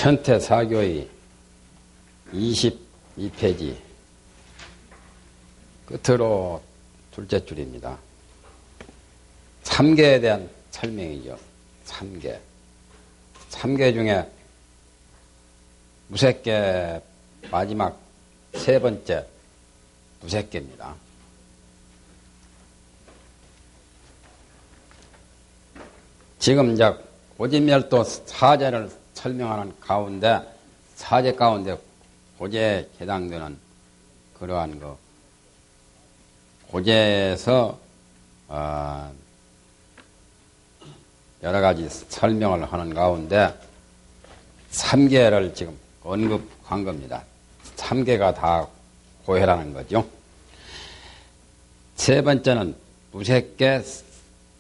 천태사교의 22페이지 끝으로 둘째 줄입니다. 삼계에 대한 설명이죠. 삼계. 삼계 중에 무색계 마지막 세 번째 무색계입니다. 지금 이제 고지멸도 사제를 설명하는 가운데 사제 가운데 고제에 해당되는 그러한 고제에서 여러 가지 설명을 하는 가운데 3개를 지금 언급한 겁니다. 3개가 다 고해라는 거죠. 세 번째는 무색계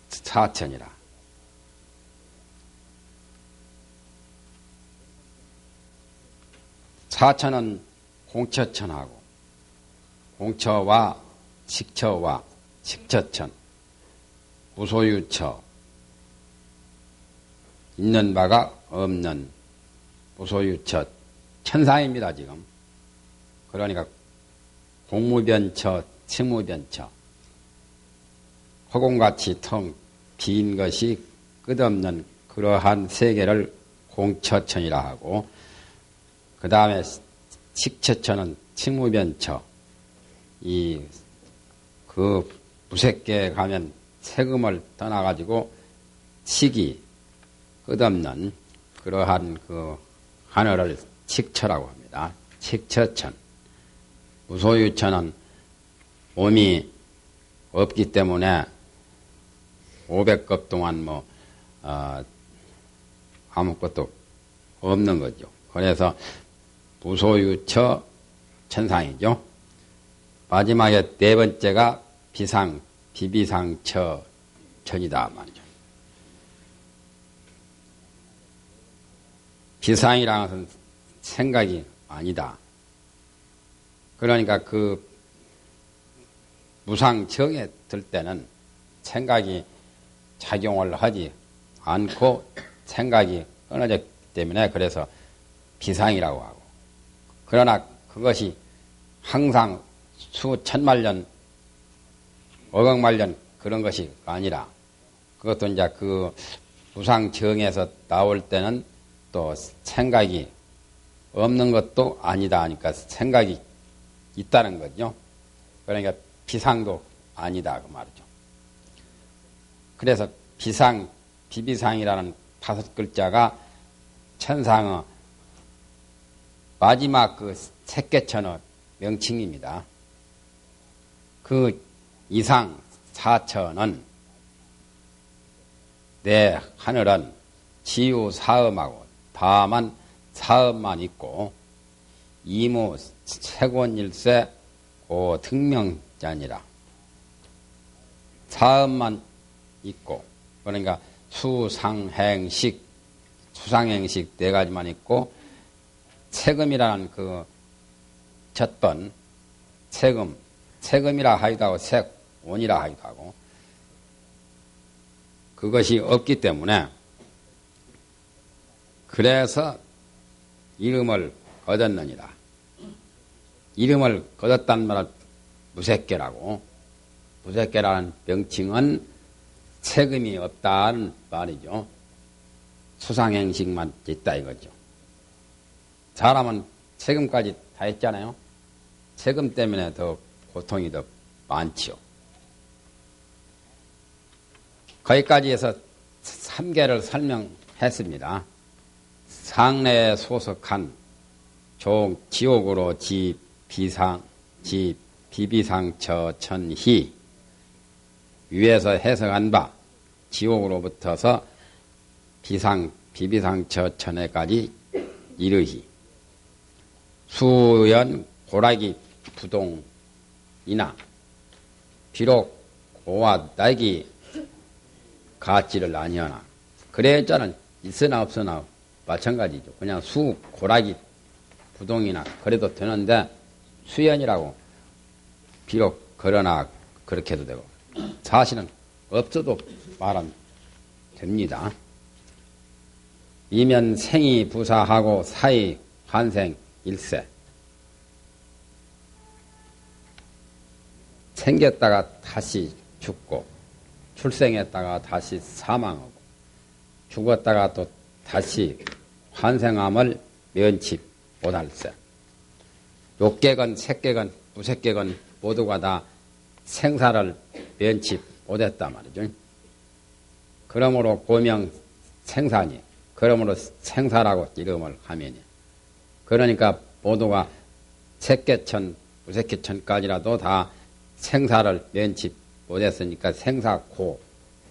사천이라. 사천은 공처천하고 공처와 식처와 식처천, 무소유처, 있는 바가 없는 무소유처 천상입니다. 지금 그러니까 공무변처, 칭무변처, 허공같이 텅 빈 것이 끝없는 그러한 세계를 공처천이라 하고, 그 다음에 식처천은 칭무변처, 그 무색계에 가면 세금을 떠나가지고 식이 끝없는 그러한 그 하늘을 식처라고 합니다. 식처천. 무소유처는 몸이 없기 때문에 500급 동안 아무것도 없는 거죠. 그래서 무소유처 천상이죠. 마지막에 네 번째가 비비상처 천이다 말이죠. 비상이라는 것은 생각이 아니다. 그러니까 그 무상정에 들 때는 생각이 작용을 하지 않고 생각이 끊어졌기 때문에 그래서 비상이라고 하고, 그러나 그것이 항상 수천만년, 억억만년 그런 것이 아니라 그것도 이제 그 무상정에서 나올 때는 또 생각이 없는 것도 아니다 하니까 생각이 있다는 거죠. 그러니까 비상도 아니다 그 말이죠. 그래서 비상, 비비상이라는 5글자가 천상의 마지막 그 색계천의 명칭입니다. 그 이상 사천은 내 하늘은 지유 사음하고 다만 사음만 있고 이무 세곤일세 고 등명자니라. 사음만 있고, 그러니까 수상행식, 수상행식 네 가지만 있고, 세금이라는 그 첫번 세금이라 하기도 하고 색온이라 하기도 하고, 그것이 없기 때문에 그래서 이름을 거뒀느니라. 이름을 거뒀단 말은 무색계라고, 무색계라는 명칭은 세금이 없다는 말이죠. 수상행식만 있다 이거죠. 사람은 세금까지 다 했잖아요. 세금 때문에 더 고통이 더 많지요. 거기까지 해서 3개를 설명했습니다. 상내에 소속한 지옥으로 비비상처 천희, 위에서 해석한 바 지옥으로부터서 비비상처 천에까지 이르희 수연 고라기 부동이나 비록 고와 낙이 같지를 아니하나, 그래자는 있으나 없으나 마찬가지죠. 그냥 고라기 부동이나 그래도 되는데 수연이라고 비록 그러나 그렇게 해도 되고, 사실은 없어도 말하면 됩니다. 이면 생이 부사하고 사이 환생 일세. 생겼다가 다시 죽고 출생했다가 다시 사망하고 죽었다가 또 다시 환생함을 면치 못할세. 욕객은 색객은 무색객은 모두가 다 생사를 면치 못했단 말이죠. 그러므로 고명 생사니, 그러므로 생사라고 이름을 하면이. 그러니까 모두가 색계천, 무색계천까지라도 다 생사를 면치 못했으니까 생사고,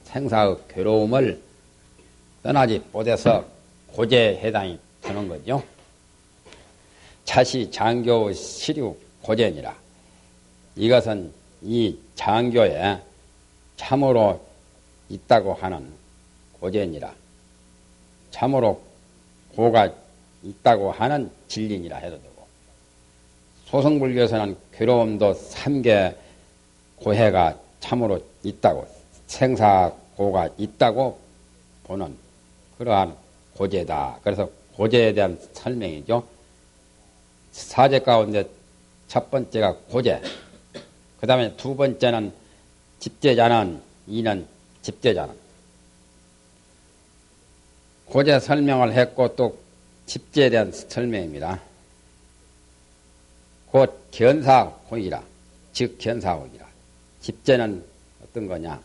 생사의 괴로움을 떠나지 못해서 고제에 해당이 되는 거죠. 차시 장교 시류 고제니라. 이것은 이 장교에 참으로 있다고 하는 고제니라. 참으로 고가 있다고 하는 진리니라 해도 되고, 소승불교에서는 괴로움도 3개 고해가 참으로 있다고, 생사고가 있다고 보는 그러한 고제다. 그래서 고제에 대한 설명이죠. 사제 가운데 첫 번째가 고제, 그 다음에 두 번째는 집제자는, 이는 집제자는. 고제 설명을 했고 또 집제에 대한 설명입니다. 곧 견사혹이라, 즉 견사혹이라. 집제는 어떤 거냐?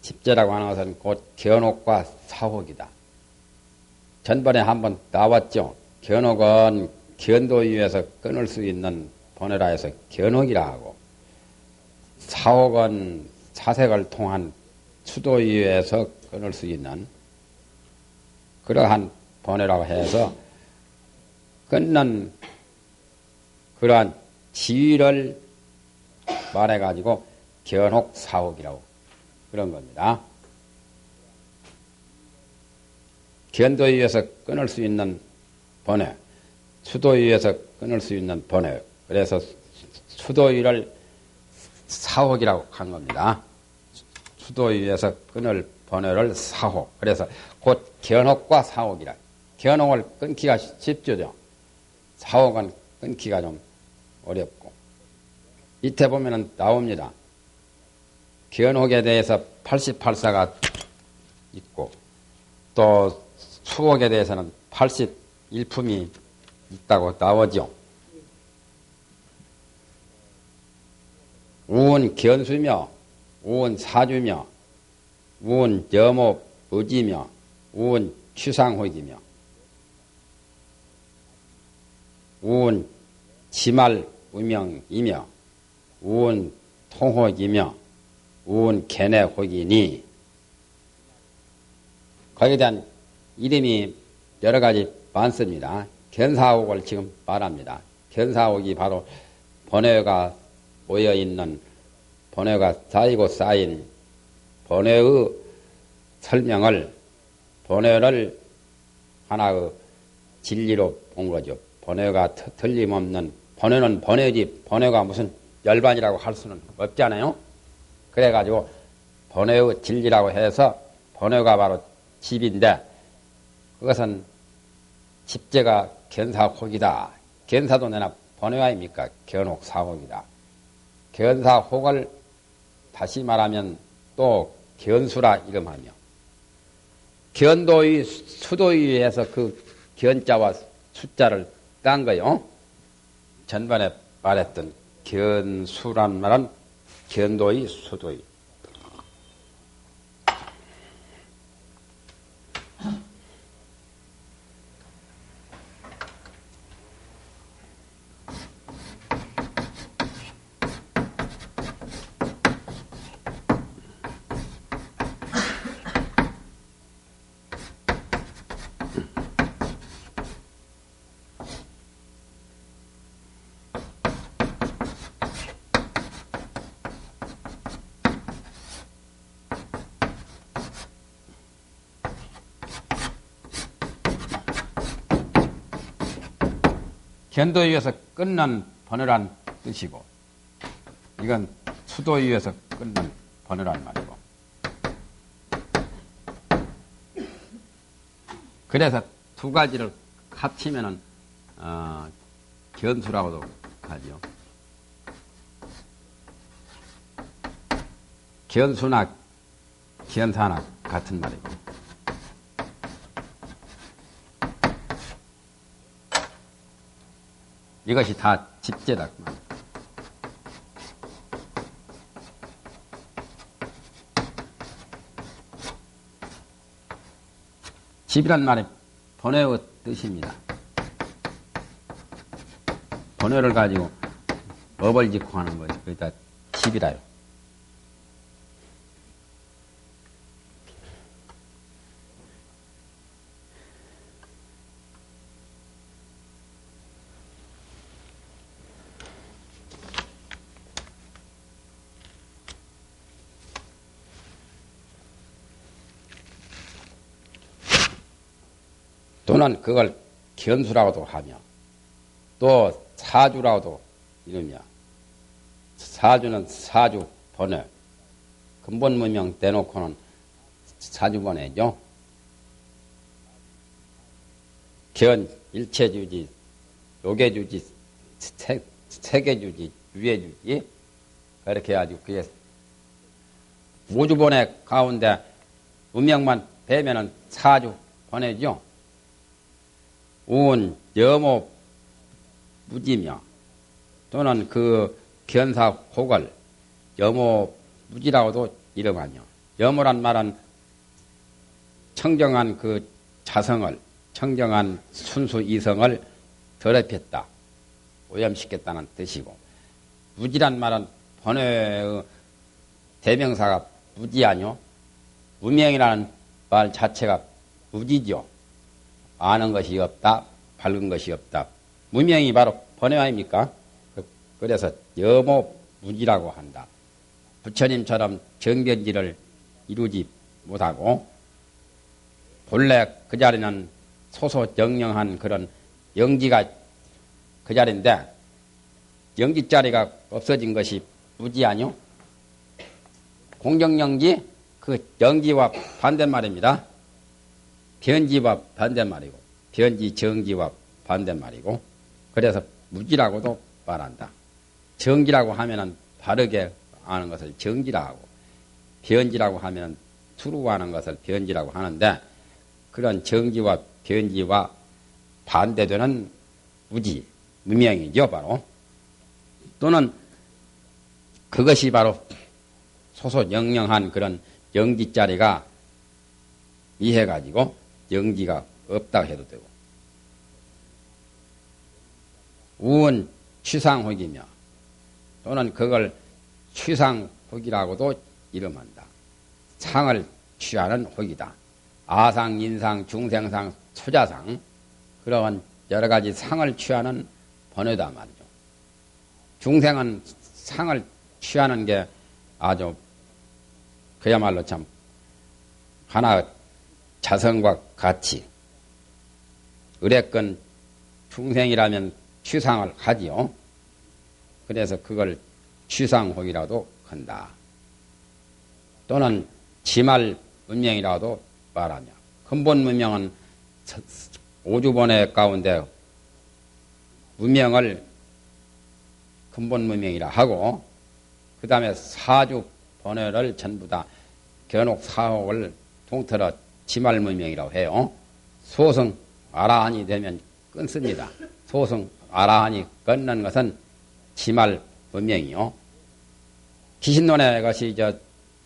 집제라고 하는 것은 곧 견혹과 사혹이다. 전번에 한번 나왔죠. 견혹은 견도위에서 끊을 수 있는 번외라 해서 견혹이라 하고, 사혹은 사색을 통한 수도위에서 끊을 수 있는 그러한 번외라고 해서 끊는 그러한 지위를 말해가지고 견혹 사혹이라고 그런 겁니다. 견도위에서 끊을 수 있는 번외, 수도위에서 끊을 수 있는 번외. 그래서 수도위를 사혹이라고 한 겁니다. 수도위에서 끊을 번외를 사혹. 그래서 곧 견혹과 사혹이라. 견혹을 끊기가 쉽죠. 사혹은 끊기가 좀 어렵고. 밑에 보면은 나옵니다. 견혹에 대해서 88사가 있고, 또 수혹에 대해서는 81품이 있다고 나오죠. 우은 견수며, 우은 사주며, 우은 여모 의지며, 우은 취상혹이며, 우은 지말 의명이며, 우은 통혹이며, 우은 견해혹이니. 거기에 대한 이름이 여러 가지 많습니다. 견사혹을 지금 말합니다. 견사혹이 바로 번뇌가 모여있는, 번뇌가 쌓이고 쌓인 번뇌의 설명을, 번뇌를 하나의 진리로 본 거죠. 번뇌가 틀림없는, 번뇌는 번뇌지, 번뇌가 무슨 열반이라고 할 수는 없잖아요. 그래가지고 번뇌의 진리라고 해서 번뇌가 바로 집인데, 그것은 집제가 견사혹이다. 견사도 내나 번뇌 아닙니까? 견혹 사혹이다. 견사혹을 다시 말하면 또 견수라 이름하며, 견도의 수도의에서 그 견자와 숫자를 딴 거요. 전번에 말했던 견수란 말은 견도의 수도의. 견도위에서 끊는 번뇌란 뜻이고, 이건 수도위에서 끊는 번뇌란 말이고, 그래서 두 가지를 합치면은 견수라고도 하죠. 견수나 견사나 같은 말이고. 이것이 다 집제다. 집이란 말이 번외의 뜻입니다. 번외를 가지고 업을 짓고 하는 것이 그러니까 집이라요. 또는 그걸 견수라고도 하며 또 사주라고도 이르며 사주는 사주 번외 근본 문명 떼놓고는 사주 번외죠. 견 일체주지 요계주지 세계주지 유해주지 그렇게 해가지고 그게 우주 번외 가운데 문명만 빼면은 사주 번외죠. 운, 여모, 무지며 또는 그 견사 혹을 여모, 무지라고도 이름하며 여모란 말은 청정한 그 자성을 청정한 순수 이성을 더럽혔다. 오염시켰다는 뜻이고 무지란 말은 번외의 대명사가 무지 아니요. 무명이라는 말 자체가 무지죠. 아는 것이 없다. 밝은 것이 없다. 무명이 바로 번외 아닙니까? 그래서 여모무지라고 한다. 부처님처럼 정견지를 이루지 못하고 본래 그 자리는 소소영영한 그런 영지가 그 자리인데 영지 자리가 없어진 것이 무지 아니요? 공정영지 그 영지와 반대말입니다. 변지와 반대말이고 변지 정지와 반대말이고 그래서 무지라고도 말한다. 정지라고 하면은 바르게 아는 것을 정지라 하고 변지라고 하면 투루하는 것을 변지라고 하는데 그런 정지와 변지와 반대되는 무지, 무명이죠 바로. 또는 그것이 바로 소소영영한 그런 영지자리가 이해가지고 영지가 없다고 해도 되고 우은 취상혹이며 또는 그걸 취상혹이라고도 이름한다. 상을 취하는 혹이다. 아상, 인상, 중생상, 초자상 그러한 여러 가지 상을 취하는 번외다 말이죠. 중생은 상을 취하는 게 아주 그야말로 참 하나 자성과 같이 의뢰권 중생이라면 취상을 하지요. 그래서 그걸 취상혹이라도 한다. 또는 지말 문명이라도 말하며 근본 문명은 오주번외 가운데 문명을 근본 문명이라 하고 그 다음에 사주 번외를 전부 다 견옥 사혹을 통틀어 지말 문명이라고 해요. 소승 아라한이 되면 끊습니다. 소승 아라한이 끊는 것은 지말 문명이요. 기신론의 것이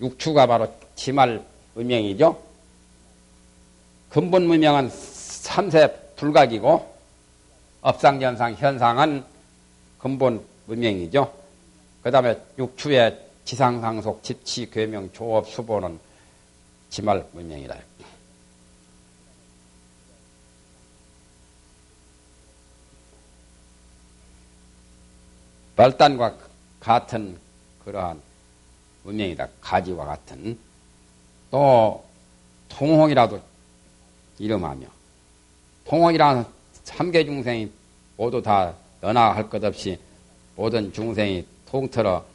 육추가 바로 지말 문명이죠. 근본 문명은 삼세 불각이고 업상견상 현상은 근본 문명이죠. 그 다음에 육추의 지상상속 집치 괴명 조업 수보는 지말 문명이라. 발단과 같은 그러한 문명이다. 가지와 같은. 또 통홍이라도 이름하며 통홍이라는 삼계 중생이 모두 다 너나 할 것 없이 모든 중생이 통틀어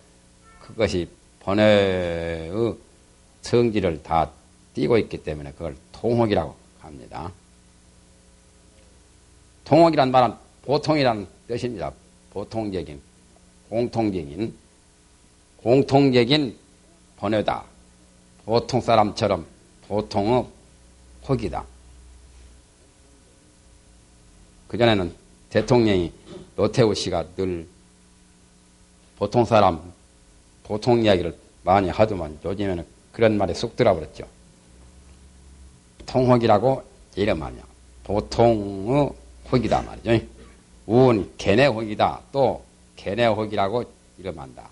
그것이 번외의 성질을 다 띠고 있기 때문에 그걸 통홍이라고 합니다. 통옥이란 말은 보통이라는 뜻입니다. 보통적인, 공통적인 번뇌다. 보통 사람처럼 보통의 혹이다. 그전에는 대통령이 노태우 씨가 늘 보통 사람, 보통 이야기를 많이 하더만 요즘에는 그런 말이 쑥 들어버렸죠. 통혹이라고 이름하냐. 보통의 혹이다 말이죠. 우은 개내혹이다. 또 개내혹이라고 이름한다.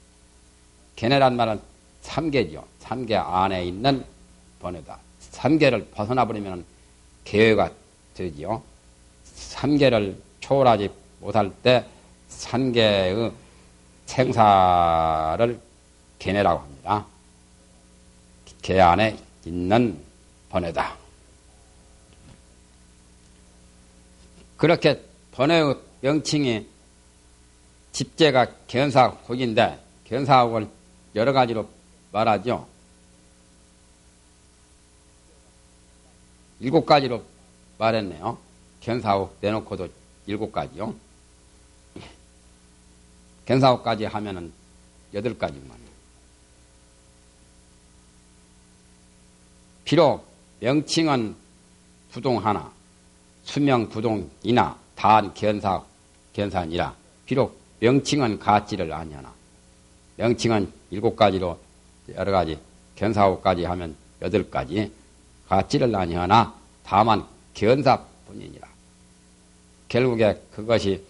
개내란 말은 삼계죠. 삼계 안에 있는 번뇌다. 삼계를 벗어나 버리면 개회가 되지요. 삼계를 초월하지 못할 때 삼계의 생사를 개내라고 합니다. 개 안에 있는 번뇌다. 그렇게 번뇌의 명칭이 집제가 견사혹인데 견사혹을 여러 가지로 말하죠. 7가지로 말했네요. 견사혹 내놓고도 7가지요. 견사혹까지 하면은 8가지만. 비록 명칭은 부동 하나, 수명 부동이나 단 견사니라. 비록 명칭은 같지를 아니하나. 명칭은 7가지로 여러 가지 견사혹까지 하면 8가지 같지를 아니하나 다만 견사뿐이니라. 결국에 그것이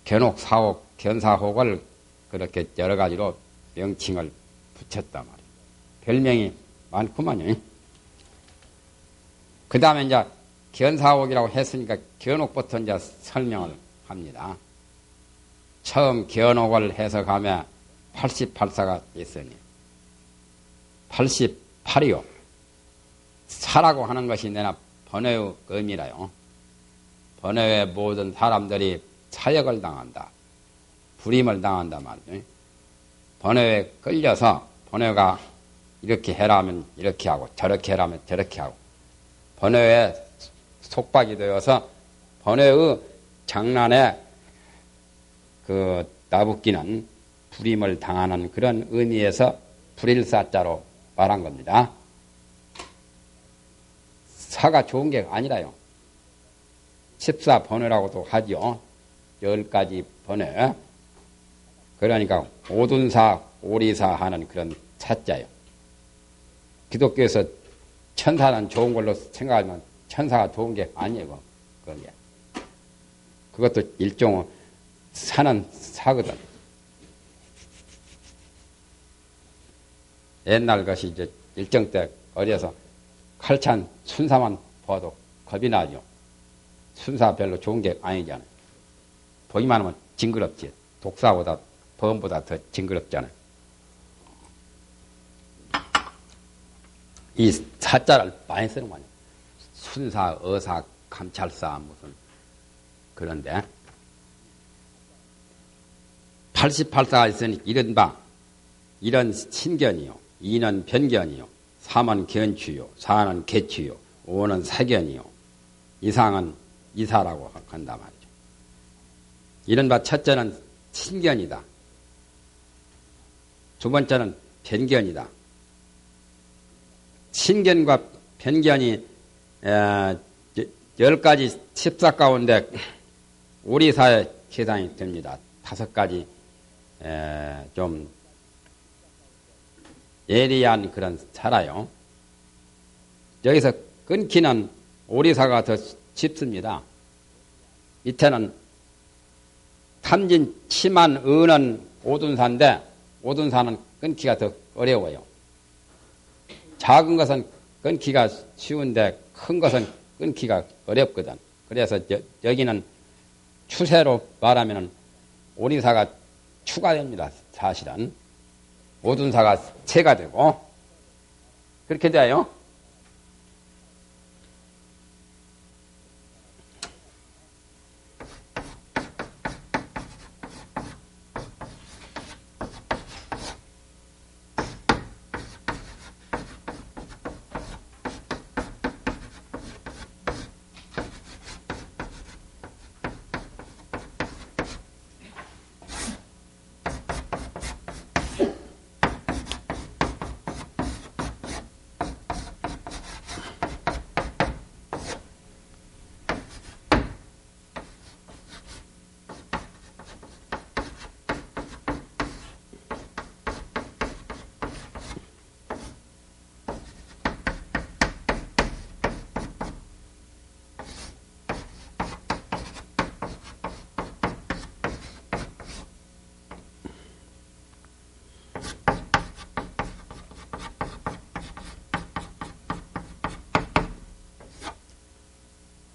견혹, 사혹, 견사혹을 그렇게 여러 가지로 명칭을 붙였단 말이에요. 별명이 많구만요. 그 다음에 이제 견사혹이라고 했으니까 견혹부터 이제 설명을 합니다. 처음 견혹을 해석하면 88사가 있으니 88이요. 사라고 하는 것이 내나 번뇌의 의미라요. 번뇌의 모든 사람들이 사역을 당한다. 불임을 당한다 말이죠. 번뇌에 끌려서 번뇌가 이렇게 해라면 이렇게 하고 저렇게 해라면 저렇게 하고 번뇌에 속박이 되어서 번뇌의 장난에 나붙기는 불임을 당하는 그런 의미에서 불일사자로 말한 겁니다. 사가 좋은 게 아니라요. 14번뇌라고도 하죠. 10가지 번뇌. 그러니까 오둔사, 오리사 하는 그런 사자요. 기독교에서 천사는 좋은 걸로 생각하지만 천사가 좋은 게 아니에요. 그게. 그것도 일종의 사는 사거든. 옛날 것이 이제 일정 때 어려서 칼찬 순사만 봐도 겁이 나죠. 순사 별로 좋은 게 아니잖아요. 보기만 하면 징그럽지. 독사보다, 범보다 더 징그럽잖아요. 이 사자를 많이 쓰는 거 아니에요. 순사, 어사, 감찰사, 무슨, 그런데. 88사가 있으니 이런 신견이요. 2는 변견이요. 3은 견취요. 4는 개취요. 5는 사견이요. 이상은 이사라고 한단 말이죠. 이른바 첫째는 신견이다. 두 번째는 변견이다. 신견과 변견이 10가지 14 가운데 우리 사회 계산이 됩니다. 5가지 좀 예리한 그런 사라요. 여기서 끊기는 오리사가 더 쉽습니다. 밑에는 탐진, 치만, 은은 오둔사인데 오둔사는 끊기가 더 어려워요. 작은 것은 끊기가 쉬운데 큰 것은 끊기가 어렵거든. 그래서 여기는 추세로 말하면 오리사가 추가됩니다. 사실은. 오둔사가 세가 되고 그렇게 돼요.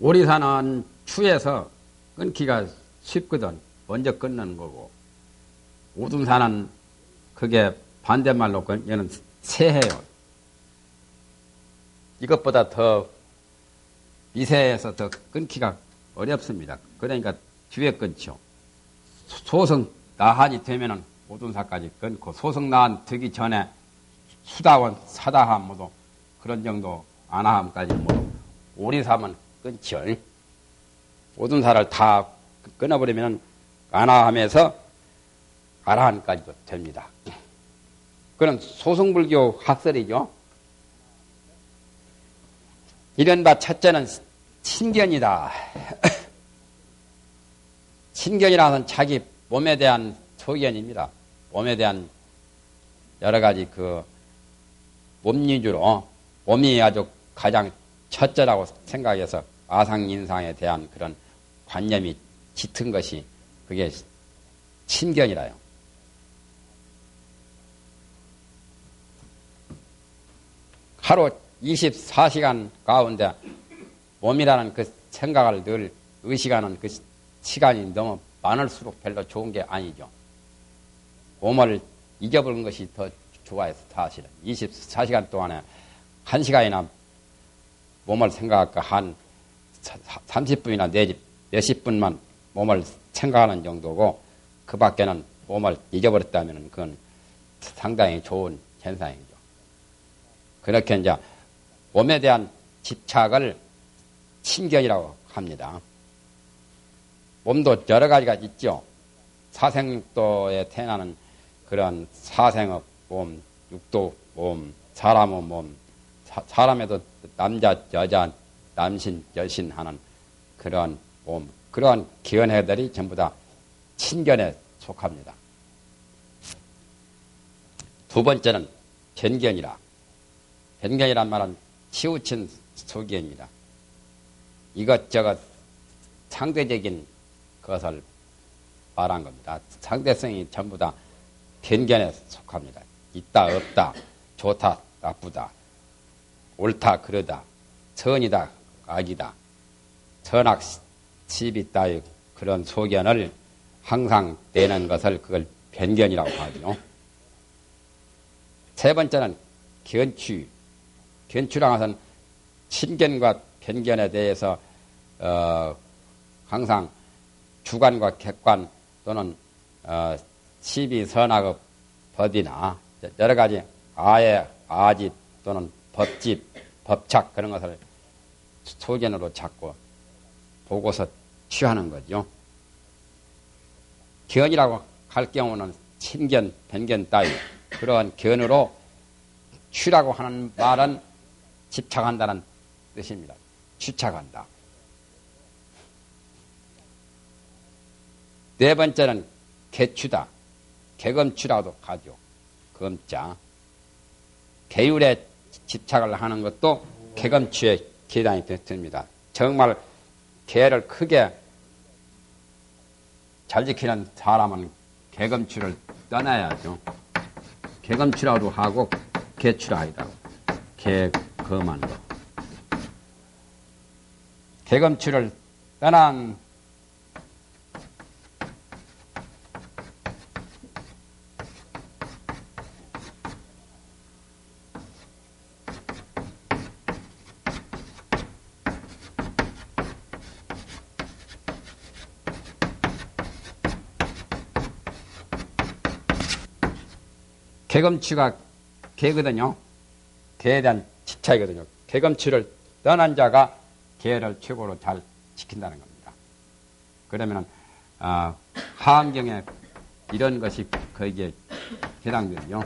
오리산은 추에서 끊기가 쉽거든. 먼저 끊는 거고. 우둔산은 그게 반대말로 얘는 세해요. 이것보다 더 미세해서 더 끊기가 어렵습니다. 그러니까 뒤에 끊죠. 소성 나한이 되면은 오둔사까지 끊고, 소성 나한 되기 전에 수다원 사다함 모두 그런 정도 안하함까지 모두 오리삼은 끊죠. 오둔사를 다 끊어버리면 안하함에서 아라한까지도 됩니다. 그런 소승불교 학설이죠. 이른바 첫째는 친견이다. 친견이라는 자기 몸에 대한 소견입니다. 몸에 대한 여러 가지 몸위주로 몸이 아주 가장 첫째라고 생각해서 아상인상에 대한 그런 관념이 짙은 것이 그게 친견이라요. 하루 24시간 가운데 몸이라는 그 생각을 늘 의식하는 그 시간이 너무 많을수록 별로 좋은 게 아니죠. 몸을 잊어버린 것이 더 좋아요, 사실은. 24시간 동안에 1시간이나 몸을 생각할까 한 30분이나 내지 몇십 분만 몸을 생각하는 정도고, 그 밖에는 몸을 잊어버렸다면 그건 상당히 좋은 현상이죠. 그렇게 이제 몸에 대한 집착을 친견이라고 합니다. 몸도 여러 가지가 있죠. 사생육도에 태어나는 그런 사생의 몸, 육도 몸, 사람의 몸, 사람에도 남자, 여자, 남신, 여신 하는 그런 몸, 그러한 기원해들이 전부 다 친견에 속합니다. 두 번째는 변견이라. 변견이란 말은 치우친 소견입니다. 이것저것 상대적인 것을 말한 겁니다. 상대성이 전부 다 변견에 속합니다. 있다, 없다, 좋다, 나쁘다, 옳다, 그러다, 선이다, 악이다, 선악, 시비 따위 그런 소견을 항상 내는 것을 그걸 변견이라고 하죠. 세 번째는 견취. 견취라는 것은 친견과 편견에 대해서 항상 주관과 객관 또는 시비 선악의 법이나 여러 가지 아의 아지 또는 법집, 법착 그런 것을 소견으로 찾고 보고서 취하는 거죠. 견이라고 할 경우는 친견, 편견 따위 그런 견으로 취라고 하는 말은 집착한다는 뜻입니다. 취착한다. 네 번째는 개취다. 개검취라고도 하죠. 검자. 계율에 집착을 하는 것도 개검취의 계단이 됩니다. 정말 개를 크게 잘 지키는 사람은 개검취를 떠나야죠. 개검취라고도 하고 개취라 하기도 하고 개검한 거. 개검취를 떠난 개검취가 개거든요. 개에 대한 집착이거든요. 개검취를 떠난 자가 개를 최고로 잘 지킨다는 겁니다. 그러면은 하안경에 이런 것이 거기에 해당되죠.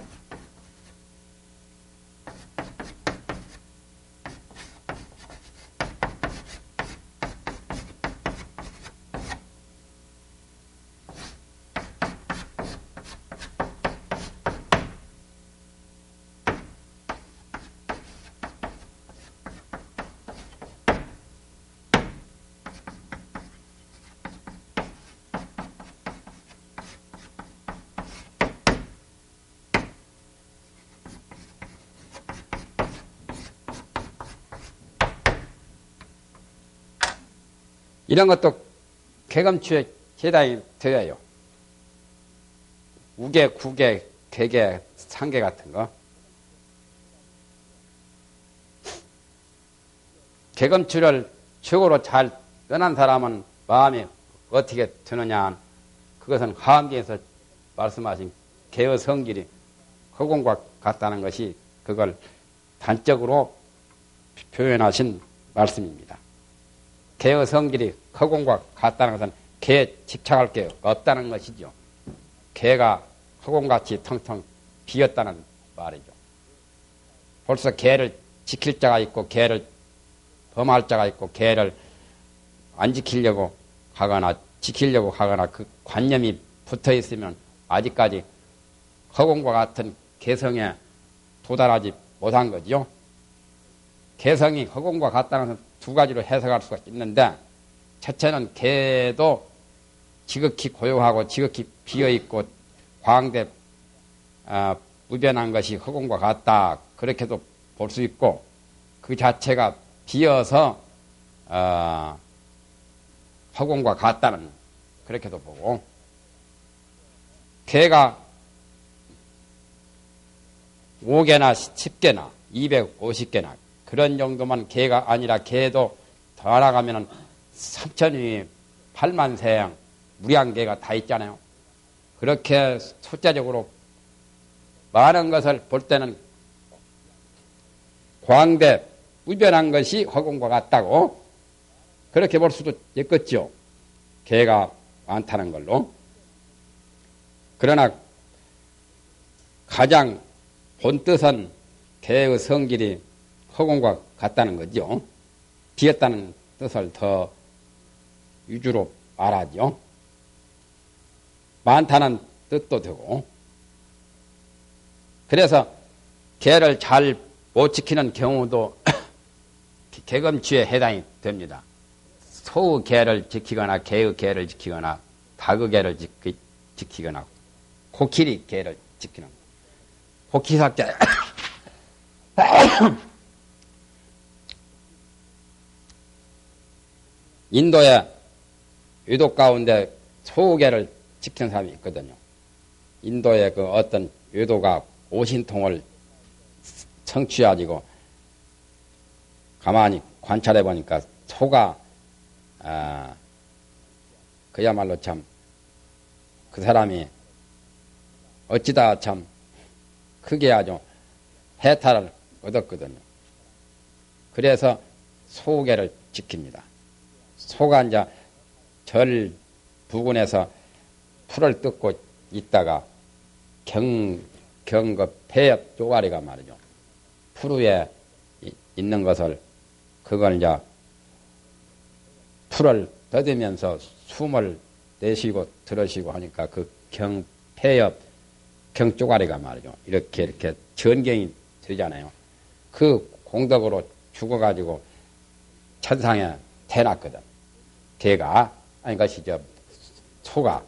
이런 것도 개검추에 해당이 되어요. 우계, 구계, 개계, 상계 같은 거. 개검추를 최고로 잘 떠난 사람은 마음이 어떻게 드느냐. 그것은 화엄경에서 말씀하신 개의 성질이 허공과 같다는 것이 그걸 단적으로 표현하신 말씀입니다. 개의 성질이 허공과 같다는 것은 개에 집착할 게 없다는 것이죠. 개가 허공같이 텅텅 비었다는 말이죠. 벌써 개를 지킬 자가 있고 개를 범할 자가 있고 개를 안 지키려고 하거나 지키려고 하거나 그 관념이 붙어 있으면 아직까지 허공과 같은 개성에 도달하지 못한 거죠. 개성이 허공과 같다는 것은 두 가지로 해석할 수가 있는데, 첫째는 개도 지극히 고요하고 지극히 비어있고 광대 무변한 것이 허공과 같다, 그렇게도 볼 수 있고, 그 자체가 비어서 허공과 같다는 그렇게도 보고, 개가 5개나 10개나 250개나 그런 정도만 개가 아니라 개도 더 나가면은 3천위 8만생 무량 개가 다 있잖아요. 그렇게 숫자적으로 많은 것을 볼 때는 광대 무변한 것이 허공과 같다고 그렇게 볼 수도 있겠죠. 개가 많다는 걸로. 그러나 가장 본뜻은 개의 성질이 허공과 같다는 거죠. 비었다는 뜻을 더 위주로 말하죠. 많다는 뜻도 되고. 그래서 개를 잘 못 지키는 경우도 개검추에 해당이 됩니다. 소의 개를 지키거나 개의 개를 지키거나 닭의 개를 지키거나 코끼리 개를 지키는 코끼삭자 인도에 유독 가운데 소개를 지키는 사람이 있거든요. 인도에 그 어떤 외도가 오신통을 청취해가지고 가만히 관찰해 보니까 소가 그야말로 참 그 사람이 어찌다 참 크게 아주 해탈을 얻었거든요. 그래서 소개를 지킵니다. 소가 이제 절 부근에서 풀을 뜯고 있다가 경그 폐엽 쪼가리가 말이죠. 풀 위에 있는 것을 그걸 이제 풀을 뜯으면서 숨을 내쉬고 들으시고 하니까 그 폐엽 경쪼가리가 말이죠. 이렇게 전경이 되잖아요. 그 공덕으로 죽어가지고 천상에 태어났거든. 개가, 아니, 것이 소가.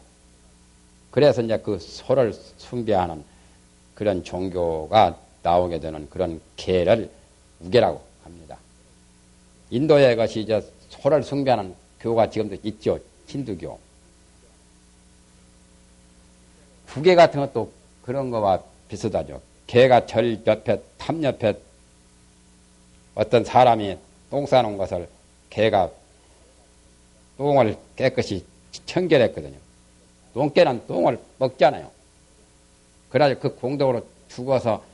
그래서 이제 그 소를 숭배하는 그런 종교가 나오게 되는 그런 개를 우계라고 합니다. 인도에 것이 소를 숭배하는 교가 지금도 있죠. 힌두교. 구계 같은 것도 그런 거와 비슷하죠. 개가 절 옆에, 탑 옆에 어떤 사람이 똥 싸놓은 것을 개가 똥을 깨끗이 청결했거든요. 똥개는 똥을 먹잖아요. 그래가지고 그 공덕으로 죽어서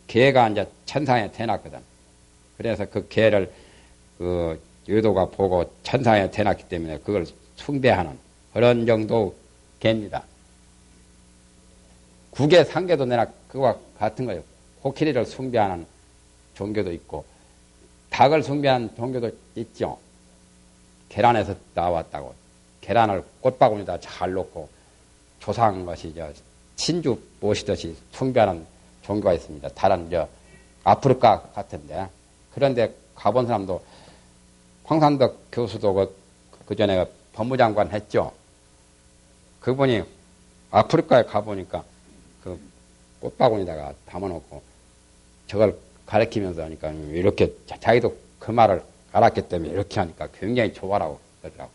개가 이제 천상에 태어났거든. 그래서 그 개를 그 유도가 보고 천상에 태어났기 때문에 그걸 숭배하는 그런 정도 개입니다. 국의 상계도 내나 그와 같은 거예요. 코끼리를 숭배하는 종교도 있고 닭을 숭배하는 종교도 있죠. 계란에서 나왔다고 계란을 꽃바구니에다 잘 놓고 조상 것이 신주 모시듯이 숭배하는 종교가 있습니다. 다른 아프리카 같은데 그런데 가본 사람도 황산덕 교수도 그 전에 법무장관 했죠. 그분이 아프리카에 가보니까 그 꽃바구니에다가 담아놓고 저걸 가르치면서 하니까 이렇게 자기도 그 말을 알았기 때문에 이렇게 하니까 굉장히 좋아라고 그러더라고.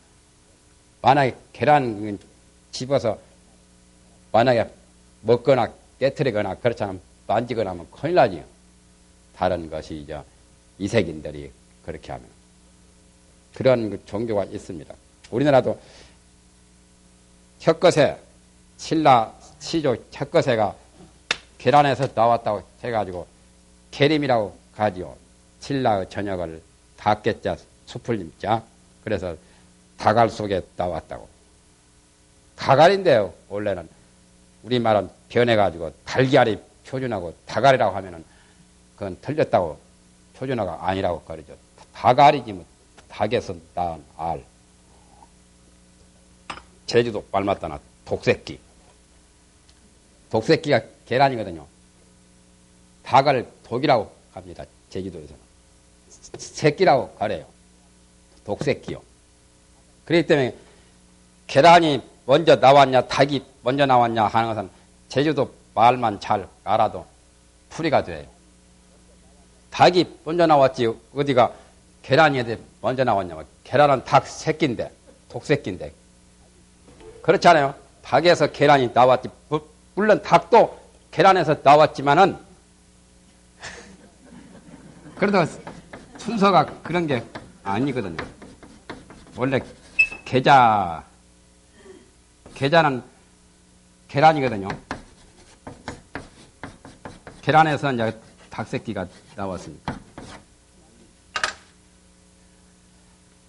만약에 계란 집어서 만약에 먹거나 깨트리거나 그렇잖아 만지거나 하면 큰일 나지요. 다른 것이 이색인들이 그렇게 하면. 그런 그 종교가 있습니다. 우리나라도 혁거세, 신라 시조 혁거세가 계란에서 나왔다고 해가지고 계림이라고 가지요. 신라의 저녁을 닭개자 수풀림자. 그래서 다갈 속에 나왔다고. 다갈인데요. 원래는 우리말은 변해가지고 달걀이 표준하고 다갈이라고 하면은 그건 틀렸다고 표준어가 아니라고 그러죠. 다갈이지 뭐 닭에서 낳은 알. 제주도 말맞다나 독새끼. 독새끼가 계란이거든요. 닭을 독이라고 합니다. 제주도에서는. 새끼라고 가래요. 독새끼요. 그렇기 때문에 계란이 먼저 나왔냐 닭이 먼저 나왔냐 하는 것은 제주도 말만 잘 알아도 풀이가 돼요. 닭이 먼저 나왔지 어디가 계란이 먼저 나왔냐. 계란은 닭 새끼인데 독새끼인데 그렇잖아요. 닭에서 계란이 나왔지. 물론 닭도 계란에서 나왔지만은 그래도 순서가 그런 게 아니거든요. 원래 계자는 계란이거든요. 계란에서 이제 닭새끼가 나왔으니까.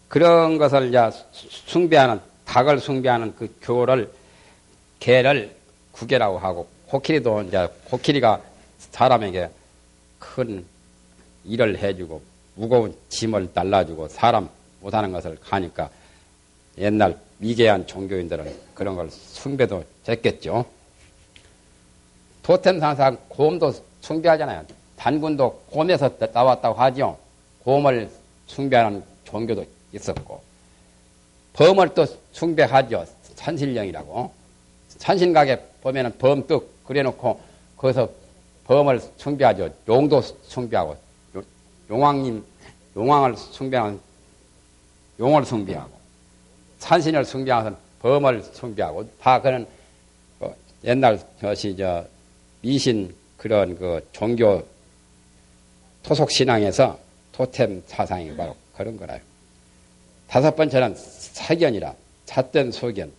그런 것을 이제 닭을 숭배하는 그 교를, 개를 구개라고 하고, 코끼리도 이제, 코끼리가 사람에게 큰 일을 해주고, 무거운 짐을 날라주고, 사람 못하는 것을 가니까, 옛날 미개한 종교인들은 그런 걸 숭배도 했겠죠. 토템상상 곰도 숭배하잖아요. 단군도 곰에서 나왔다고 하죠. 곰을 숭배하는 종교도 있었고, 범을 또 숭배하죠. 산신령이라고. 산신각에 보면은 범뚝 그려놓고 거기서 범을 숭배하죠. 용도 숭배하고, 용왕을 숭배하는 용을 숭배하고, 산신을 숭배하는 범을 숭배하고, 다 그런 옛날 것이 미신 그런 그 종교 토속 신앙에서 토템 사상이 바로 그런 거라요. 다섯 번째는 사견이라. 삿된 소견.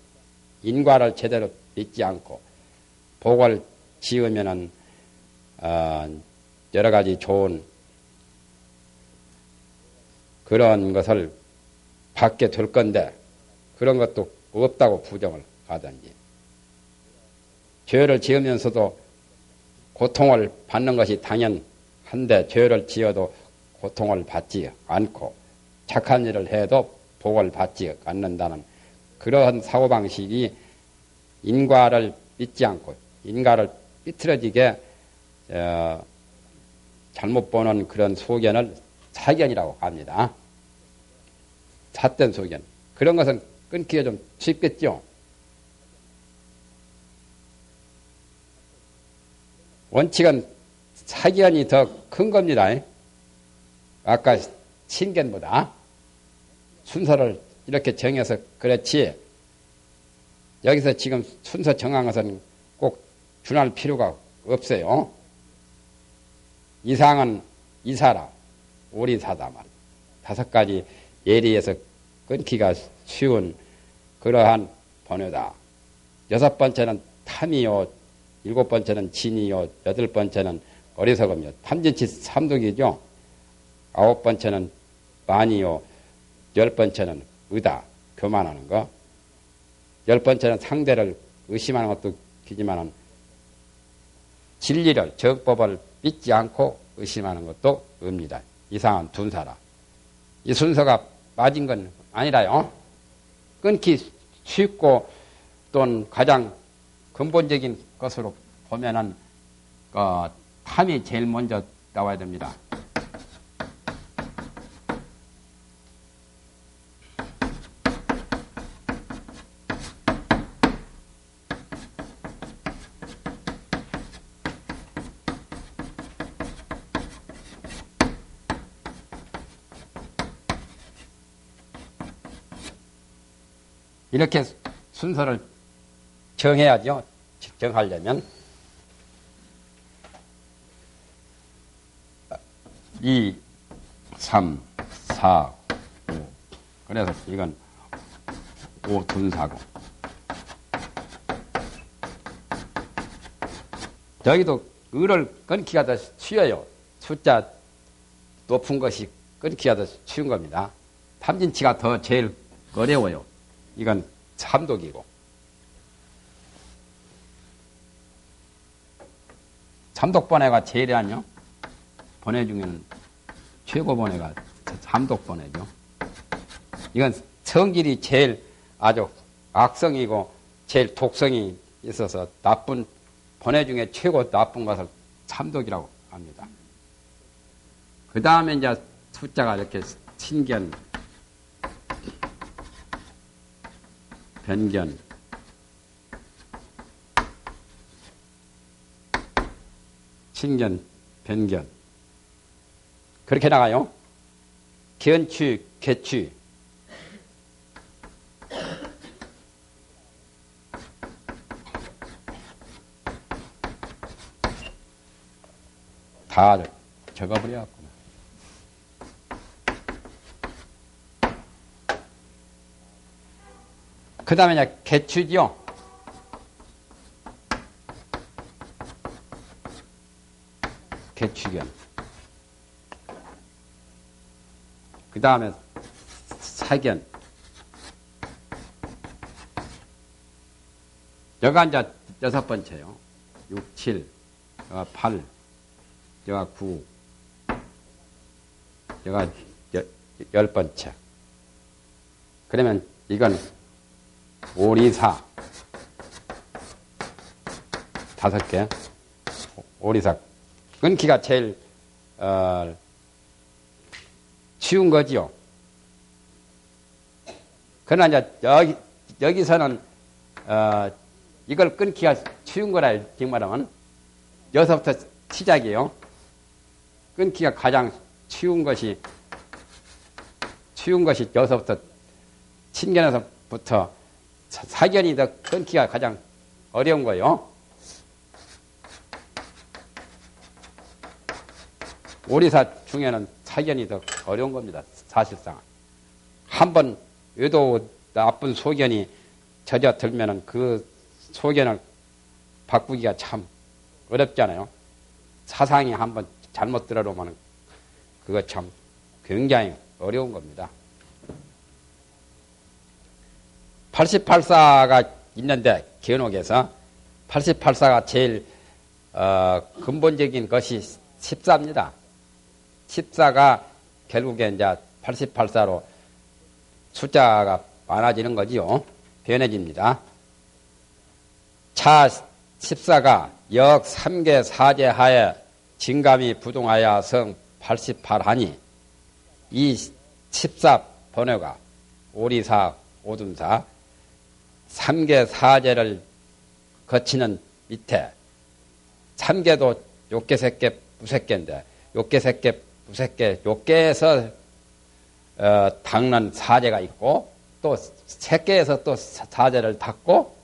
인과를 제대로 믿지 않고 복을 지으면은 여러 가지 좋은 그런 것을 받게 될 건데 그런 것도 없다고 부정을 하든지, 죄를 지으면서도 고통을 받는 것이 당연한데 죄를 지어도 고통을 받지 않고 착한 일을 해도 복을 받지 않는다는 그러한 사고방식이 인과를 믿지 않고 인과를 삐뚤어지게 잘못 보는 그런 소견을 사견이라고 합니다. 삿된 소견. 그런 것은 끊기가 좀 쉽겠죠. 원칙은 사견이 더 큰 겁니다. 아까 신견보다. 순서를 이렇게 정해서 그렇지, 여기서 지금 순서 정한 것은 꼭 준할 필요가 없어요. 이상은 이사라, 오리사다만. 다섯 가지 예리에서 끊기가 쉬운 그러한 번호다. 여섯 번째는 탐이요, 일곱 번째는 진이요, 여덟 번째는 어리석음이요. 탐진치 삼독이죠. 아홉 번째는 만이요, 열 번째는 의다, 교만하는 거. 열 번째는 상대를 의심하는 것도 기지만은 진리를, 정법을 믿지 않고 의심하는 것도 의입니다. 이상한 둔사라. 이 순서가 맞은 건 아니라요. 끊기 쉽고 또는 가장 근본적인 것으로 보면은 탐이 제일 먼저 나와야 됩니다. 이렇게 순서를 정해야죠. 정하려면 2, 3, 4, 5. 그래서 이건 5 분사고. 여기도 을을 끊기가 더 쉬워요. 숫자 높은 것이 끊기가 더 쉬운 겁니다. 탐진치가 더 제일 어려워요. 이건 참독이고. 참독번외가 제일이라뇨? 번외 중에는 최고 번외가 참독번외죠. 이건 성질이 제일 아주 악성이고 제일 독성이 있어서 나쁜 번외 중에 최고 나쁜 것을 참독이라고 합니다. 그 다음에 이제 숫자가 이렇게 친견, 변견, 친견, 변견. 그렇게 나가요. 견취, 개취. 다 적어버려갖구나. 그 다음에 이제 개취지요. 개취견. 그 다음에 사견. 여가 이제 6번째요. 6, 7, 여가 8, 여가 9, 여가 10번째. 그러면 이건 5, 2, 4. 5개. 5, 2, 4. 끊기가 제일, 쉬운 거지요. 그러나 이제 여기서는, 이걸 끊기가 쉬운 거라, 정말하면, 여기서부터 시작이에요. 끊기가 가장 쉬운 것이 여기서부터, 친견에서부터 사견이 더 끊기가 가장 어려운 거예요. 오리사 중에는 사견이 더 어려운 겁니다. 사실상. 한번 의도 나쁜 소견이 젖어들면은 그 소견을 바꾸기가 참 어렵잖아요. 사상이 한번 잘못 들어오면 그거 참 굉장히 어려운 겁니다. 88사가 있는데 견옥에서 88사가 제일 근본적인 것이 14입니다. 14가 결국에 이제 88사로 숫자가 많아지는 거지요. 변해집니다. 차 14가 역 3개 사제 하에 진감이 부동하여 성 88하니 이 14 번호가 오리사, 오둔사 3개 사제를 거치는 밑에 3개도 욕계, 색계, 무색계인데 욕계, 색계, 무색계, 욕계에서 닦는 사제가 있고 또 색계에서 또 사제를 닦고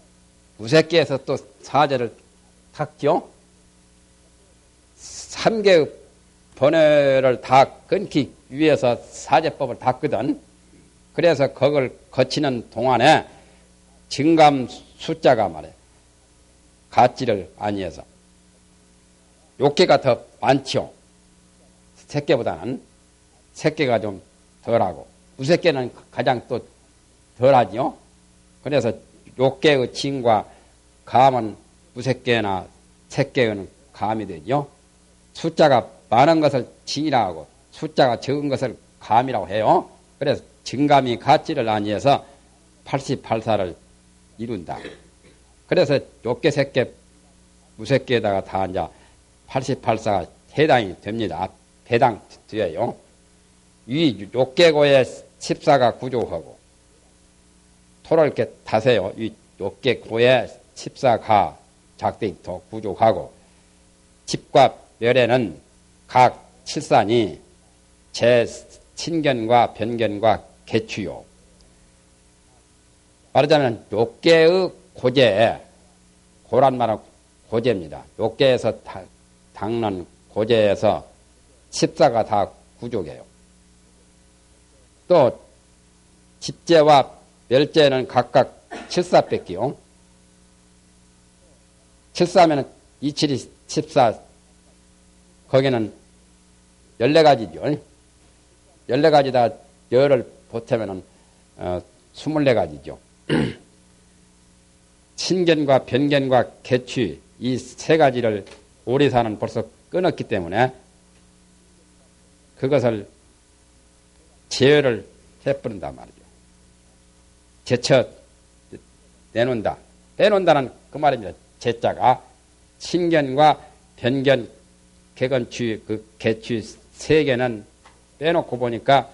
무색계에서 또 사제를 닦죠. 3개의 번뇌를 다 끊기 위해서 사제법을 닦거든. 그래서 그걸 거치는 동안에 증감 숫자가 말해 같지를 아니해서 욕계가 더 많죠. 색계보다는 색계가 좀 덜하고 무색계는 가장 또 덜하죠. 그래서 욕계의 진과 감은 무색계나 색계는 감이 되죠. 숫자가 많은 것을 진이라고 하고 숫자가 적은 것을 감이라고 해요. 그래서 증감이 같지를 아니해서 88사를 이룬다. 그래서 욕계, 색계, 무색계에다가 다 이제 88사가 해당이 됩니다. 배당 되어요. 이 욕계고에 14가 구조하고 토를 이렇게 타세요. 이 욕계고에 14가 작대익토 구조하고 집과 멸에는 각 7산이 제 친견과 변견과 개취요. 말하자면 욕계의 고제, 고란 말은 고제입니다. 욕계에서 닦는 고제에서 14가 다 구족이에요. 또 집제와 멸제는 각각 74뺏기요. 74면은 27이 14, 거기는 14가지죠. 14가지다 열을 보태면은 24가지죠. 친견과 변견과 개취 이 세 가지를 오리사는 벌써 끊었기 때문에 그것을 제어를 해버린단 말이죠. 제쳐 내놓는다. 빼놓는다는 그 말입니다. 제자가 친견과 변견, 개건취, 그 개취 세 개는 빼놓고 보니까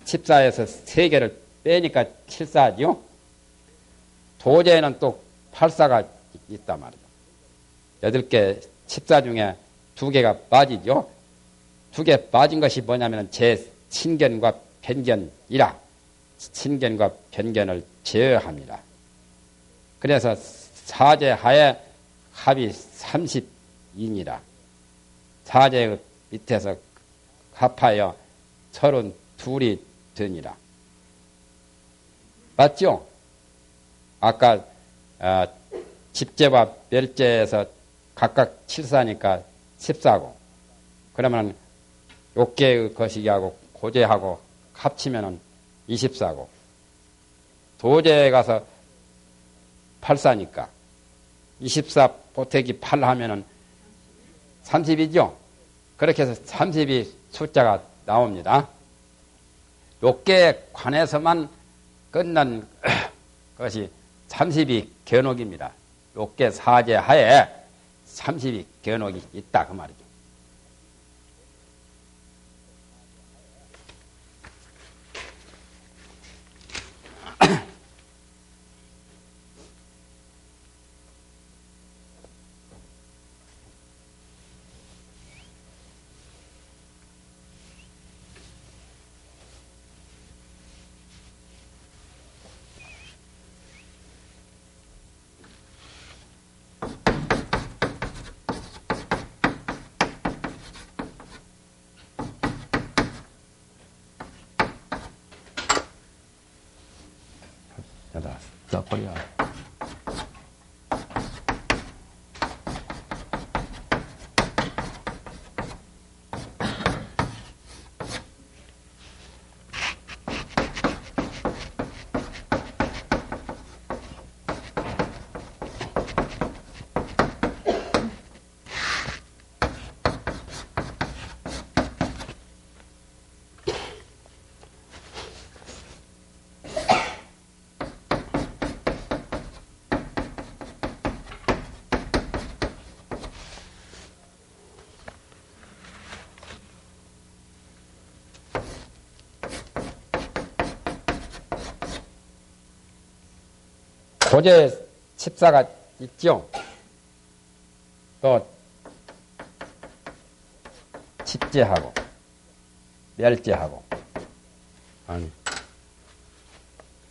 14에서 세 개를 빼니까 74죠. 도제에는 또 8사가 있단 말이죠. 8개 14 중에 2개가 빠지죠. 2개 빠진 것이 뭐냐면 제 친견과 편견이라 친견과 편견을 제어합니다. 그래서 사제하에 합이 30이니라. 사제 밑에서 합하여 32이 되니라. 맞죠? 아까 집제와 멸제에서 각각 7사니까 14고 그러면 욕계의 거시기하고 고제하고 합치면은 24고 도제에 가서 8사니까 24 보태기 8 하면은 30이죠? 그렇게 해서 30이 숫자가 나옵니다. 욕계에 관해서만 끝난 것이 30이 견옥입니다. 욕계 사제 하에 30이 견옥이 있다 그 말이죠. 써버려. 고제 14가 있죠. 또 집제하고 멸제하고 아니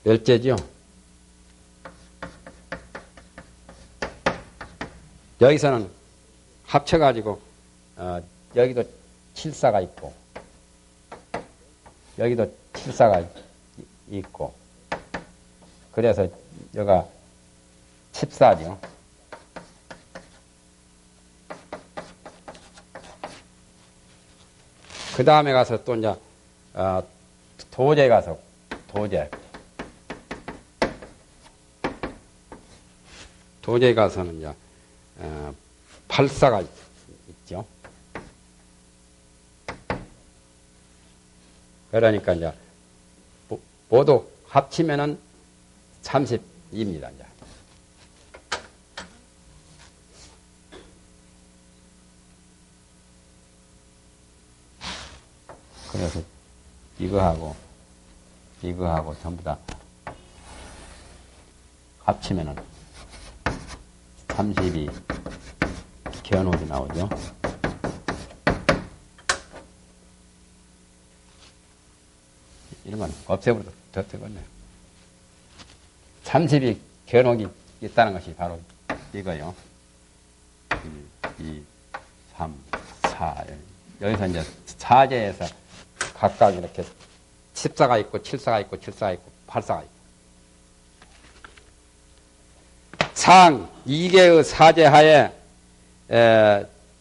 멸제죠. 여기서는 합쳐가지고 여기도 7사가 있고 여기도 7사가 있고 그래서 여기가 14죠. 그 다음에 가서 또 이제 도제 가서 도제 가서는 이제 8사가 있죠. 그러니까 이제 모두 합치면은 30입니다. 이제. 그래서 이거하고 전부 다 합치면은 30이 견옥이 나오죠. 이런 건 없애버려도 더 되겠네요. 30이 견옥이 있다는 것이 바로 이거요. 1, 2, 3, 4. 여기서 이제 사제에서 각각 이렇게 14가 있고, 7사가 있고, 7사가 있고, 8사가 있고. 상, 이계의 사제하에,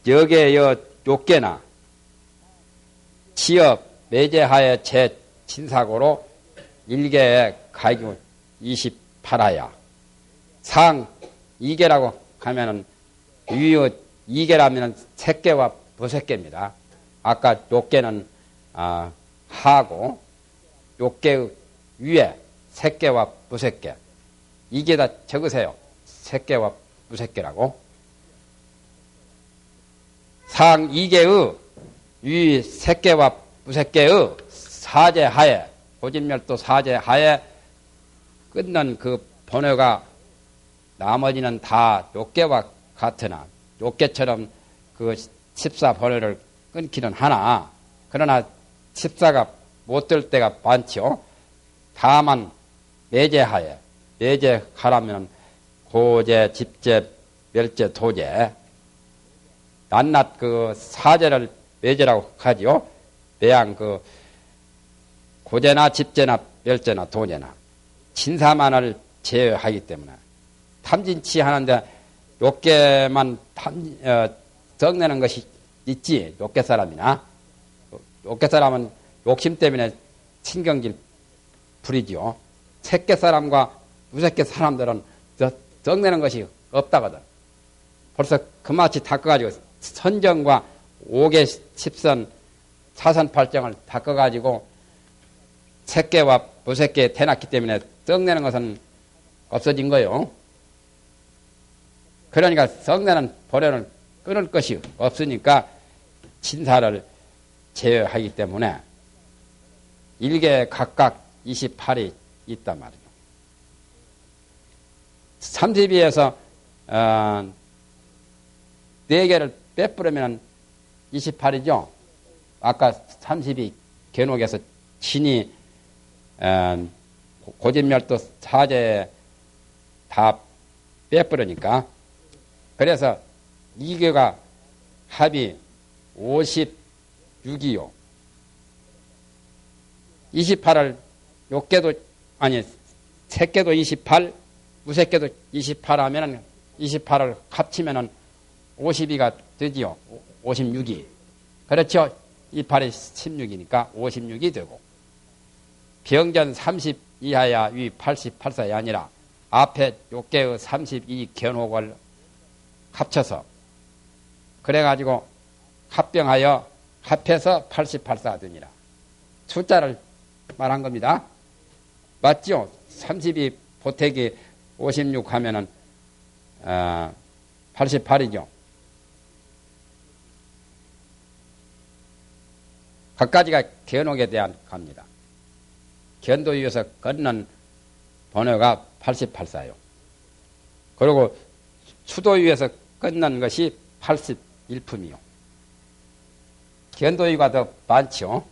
여계여 욕계나, 지업, 매제하에 제 진사고로 일계의 가격 28하야. 상, 이계라고 하면은, 위의 이계라면은 색계와 부색계입니다. 아까 욕계는, 하고, 욕계의 위에 색계와 부색계. 이계다 적으세요. 색계와 부색계라고. 상, 이계의 위 색계와 부색계의 사제하에, 고진멸도 사제하에 끊는 그 번호가 나머지는 다 욕계와 같으나, 욕계처럼 그 14번호를 끊기는 하나, 그러나 14가 못 들 때가 많죠. 다만, 매제하에, 매제하라면 고제, 집제, 멸제, 도제, 낱낱 그 사제를 매제라고 하지요. 매양 그 고제나 집제나 멸제나 도제나 진사만을 제어하기 때문에 탐진치 하는데 욕계만 적내는 것이 있지. 욕계 사람이나 욕계 사람은 욕심 때문에 신경질 부리지요. 색계 사람과 무색계 사람들은 적내는 것이 없다거든. 벌써 그마치 닦아가지고 선정과 5계 10선 사선 8정을 닦아가지고 색계와 무색계에 대놨기 때문에 썩내는 것은 없어진 거요. 그러니까 썩내는 보려는 끊을 것이 없으니까 진사를 제어하기 때문에 일개 각각 28이 있단 말이죠. 30위에서 4개를 빼뿌리면 28이죠. 아까 30이 견옥에서 신이 고진멸도 사제에 다 빼뿌리니까 그래서 이개가 합이 56이요. 28을 욕계도 아니 색계도 28, 무색계도 28 하면은 28을 합치면은 52가 되지요. 56이. 그렇죠. 28이 16이니까 56이 되고. 병전 30 이하야 위 88사이 아니라 앞에 욕계의 32 견옥을 합쳐서 그래가지고 합병하여 합해서 88사가 되니라. 숫자를 말한 겁니다. 맞죠? 32 보태기 56 하면은 88이죠. 각가지가 견옥에 대한 겁니다. 견도위에서 끊는 번호가 88사요. 그리고 수도위에서 끊는 것이 81품이요. 견도위가 더 많죠.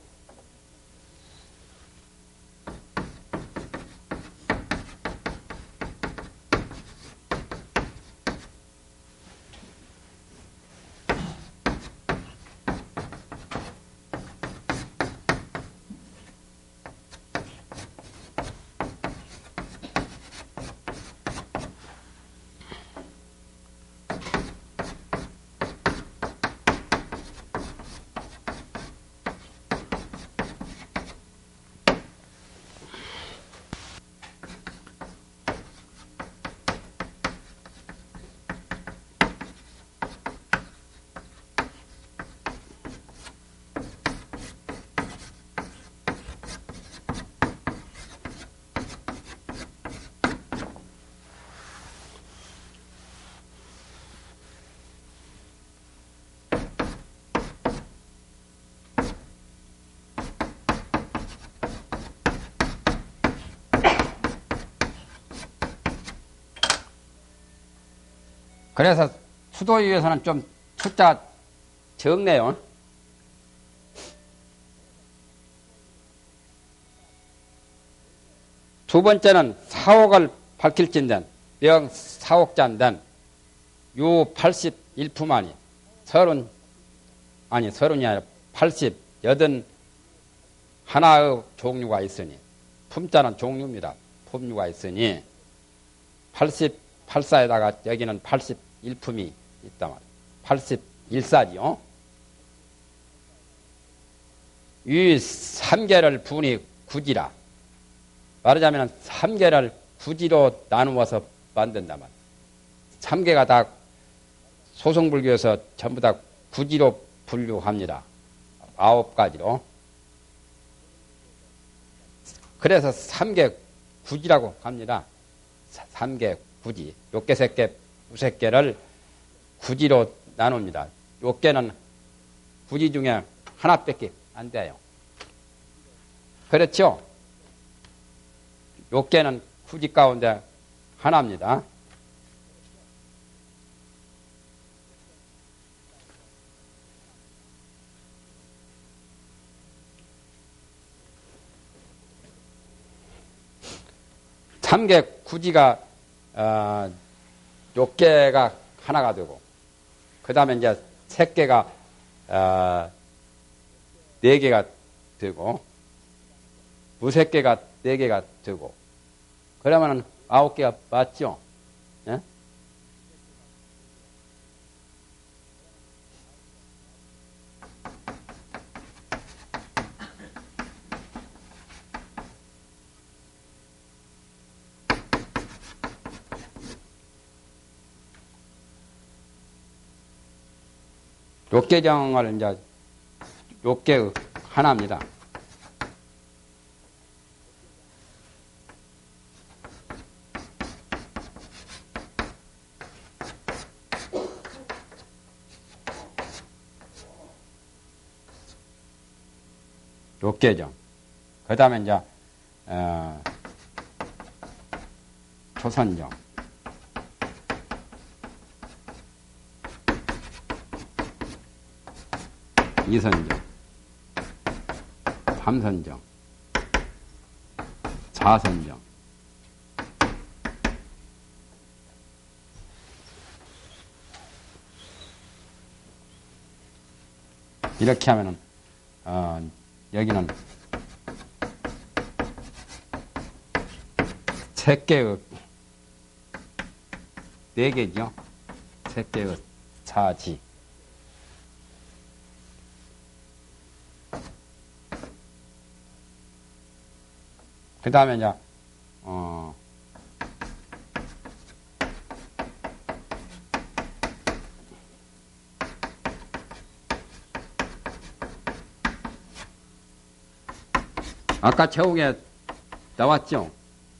그래서 수도위에서는 좀 숫자 적네요. 두 번째는 사옥을 팔킬진된 명 사옥잔된 유 81품만이 서른이 아니라 80 하나의 종류가 있으니 품자는 종류입니다. 품류가 있으니 88사에다가 여기는 81품이 있단 말이에요. 81사지요. 이 3개를 분이 구지라. 말하자면 3개를 구지로 나누어서 만든단 말이에요. 3개가 다 소승불교에서 전부 다 구지로 분류합니다. 9가지로. 그래서 3개 구지라고 합니다. 3개 구지. 욕계, 색계, 무색계를 구지로 나눕니다. 욕계는 구지 중에 하나밖에 안 돼요. 그렇죠? 욕계는 구지 가운데 하나입니다. 삼계 구지가 욕계가 하나가 되고 그 다음에 이제 색계가 4개가 되고 무색계가 4개가 되고 그러면은 9개가 맞죠? 예? 욕계정을 이제 욕계의 하나입니다. 욕계정. 그 다음에 이제 초선정. 이선정, 삼선정, 사선정. 이렇게 하면은 여기는 색계의 4개죠. 색계의 사지. 그 다음에 이제, 아까 처음에 나왔죠?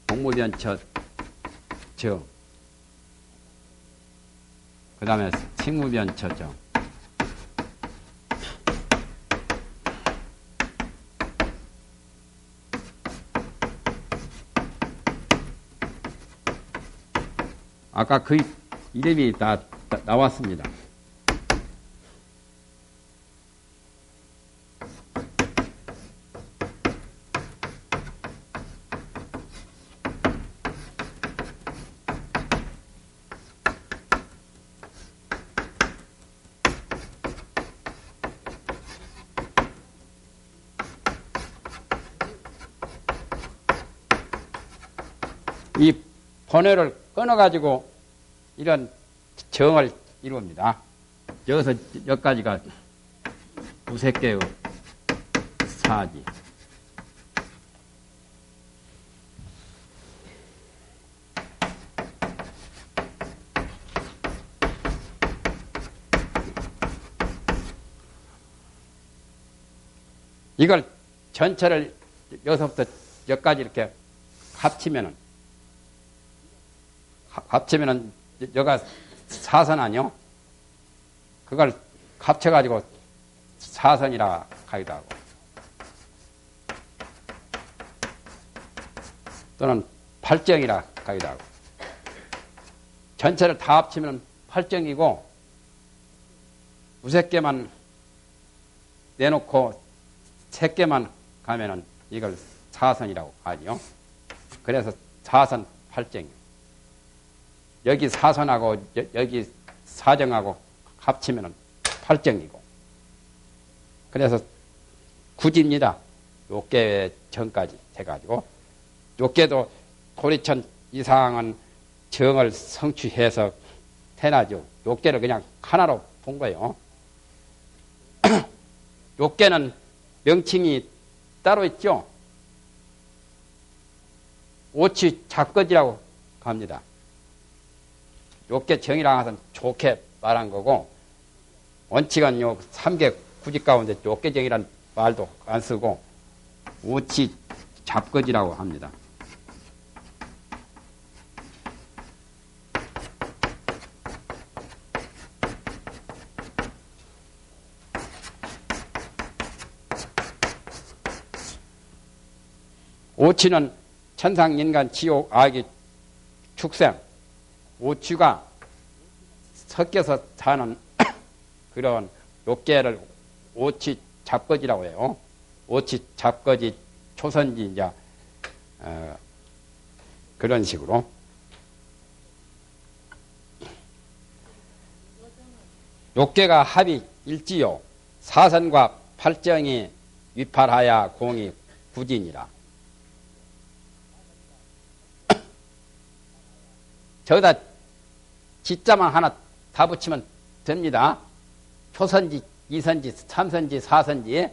공무변처, 그 다음에 식무변처죠. 아까 그 이름이 다 나왔습니다. 이 번호를 끊어가지고 이런 정을 이룹니다. 여기서 여기까지가 무색계의 사지. 이걸 전체를 여기서부터 여기까지 이렇게 합치면은 여가 사선 아니요? 그걸 합쳐가지고 사선이라 하기도 하고 또는 팔정이라 하기도 하고 전체를 다 합치면 팔정이고 무색계만 내놓고 색계만 가면은 이걸 사선이라고 하죠. 그래서 사선 팔정이에요. 여기 사선하고 여기 사정하고 합치면 8정이고. 그래서 굳입니다. 요게 전까지 해가지고. 요게도 도리천 이상은 정을 성취해서 태어나죠. 요게를 그냥 하나로 본 거예요. 요게는 명칭이 따로 있죠. 오치 작거지라고 합니다. 요게 정이랑 해서 좋게 말한 거고, 원칙은 요 3개 구직 가운데 요게 정이란 말도 안 쓰고, 오치 잡거지라고 합니다. 오치는 천상, 인간, 지옥, 악의 축생, 오치가 섞여서 사는 그런 욕계를 오치 잡거지라고 해요. 오치 잡거지 초선지 이제 그런 식으로. 욕계가 합이 일지요. 사선과 팔정이 위팔하야 공이 구진이라. 저기다 지자만 하나 다 붙이면 됩니다. 초선지, 이선지, 삼선지, 사선지,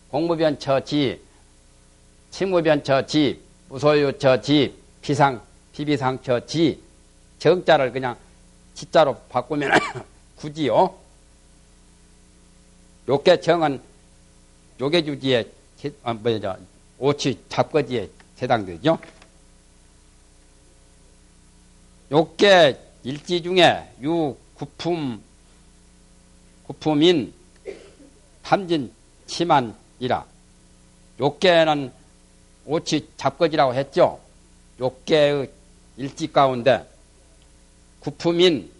공무변처지, 침무변처지, 무소유처지, 비비상처지, 정자를 그냥 지자로 바꾸면 굳이요. 요게 정은 요게주지에 오치 잡거지에 해당되죠. 요게 일지 중에 구품인 탐진 치만이라. 요게는 오치 잡거지라고 했죠. 요게의 일지 가운데 구품인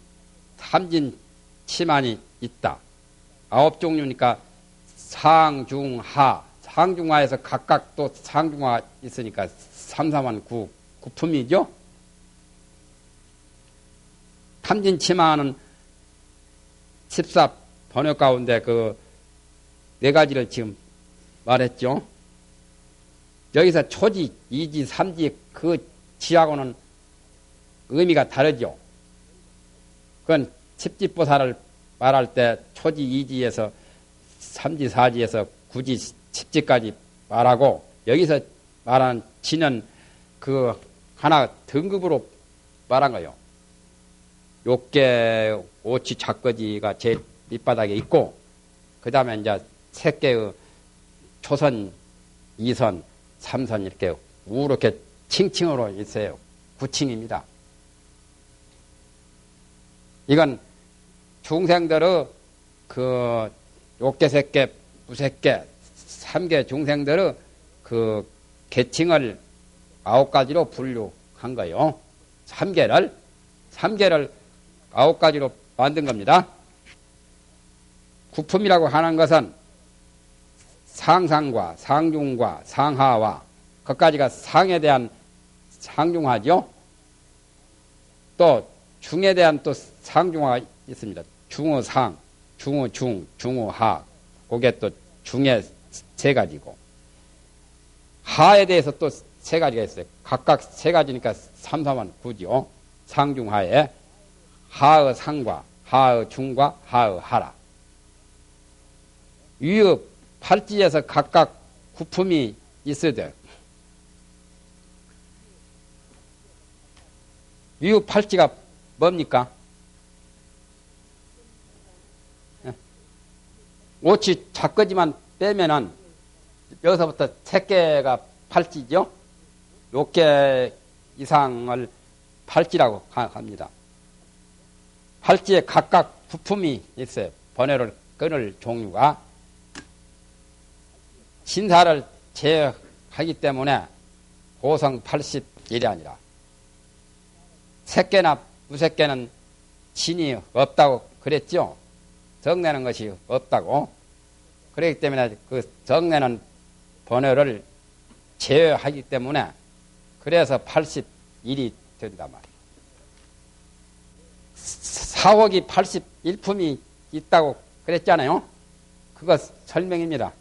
탐진 치만이 있다. 9종류니까 상중하. 상중하에서 각각 또 상중하 있으니까 3, 4만 9 구품이죠. 탐진치마는 14 번역 가운데 그 네 가지를 지금 말했죠. 여기서 초지, 이지, 삼지 그 지하고는 의미가 다르죠. 그건 칩지보살을 말할 때 초지, 이지에서 삼지, 사지에서 구지, 칩지까지 말하고, 여기서 말하는 지는 그 하나 등급으로 말한 거예요. 요게 오치 작거지가 제 밑바닥에 있고, 그 다음에 이제 세 개의 초선, 이선, 삼선 이렇게 우렇게 칭칭으로 있어요. 구칭입니다. 이건 중생들의 그 요게 세 개, 무세 개, 3개 중생들의 그 계칭을 9가지로 분류한 거예요. 3개를 9가지로 만든 겁니다. 구품이라고 하는 것은 상상과 상중과 상하와 그까지가 상에 대한 상중하죠. 또 중에 대한 또 상중하가 있습니다. 중어상, 중어중, 중어하. 그게 또 중에 세 가지고. 하에 대해서 또 세 가지가 있어요. 각각 세 가지니까 3, 4만 9죠. 상중하에 하의 상과 하의 중과 하의 하라. 위의 팔지에서 각각 구품이 있어야 위의 팔지가 뭡니까? 오치 작거지만 빼면은 여기서부터 3개가 팔지죠? 6개 이상을 팔지라고 합니다. 팔지에 각각 부품이 있어요. 번호를 끊을 종류가. 신사를 제하기 때문에 고성 80일이 아니라 새끼나 무새끼는 진이 없다고 그랬죠. 정내는 것이 없다고. 그렇기 때문에 그 정내는 번호를 제어하기 때문에 그래서 80일이 된단 말이에요. 사옥이 81품이 있다고 그랬잖아요. 그거 설명입니다.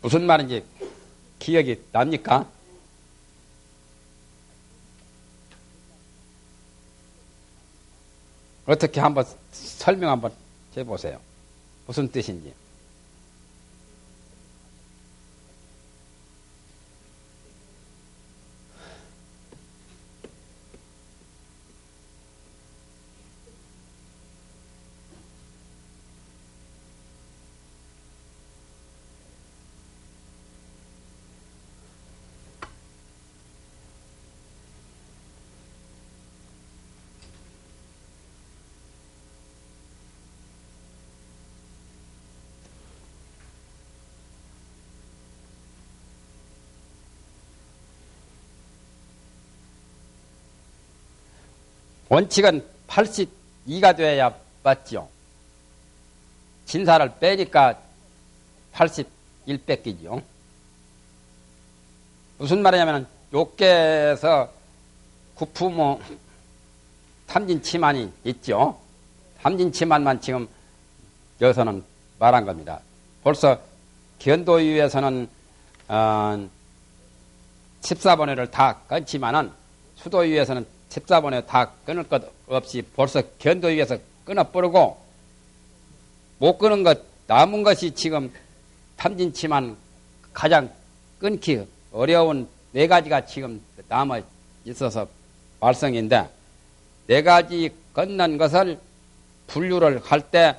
무슨 말인지 기억이 납니까? 어떻게 한번 설명 한번 해보세요. 무슨 뜻인지. 원칙은 82가 돼야 맞죠. 진사를 빼니까 81 뺏기죠. 무슨 말이냐면 욕계에서 구품어 탐진치만이 있죠. 탐진치만만 지금 여기서는 말한 겁니다. 벌써 견도유에서는 14번회를 다 끊지만은 수도유에서는 14번에 다 끊을 것 없이 벌써 견도위에서 끊어버리고 못 끊은 것 남은 것이 지금 탐진치만 가장 끊기 어려운 네 가지가 지금 남아 있어서 말썽인데 네 가지 끝난 것을 분류를 할 때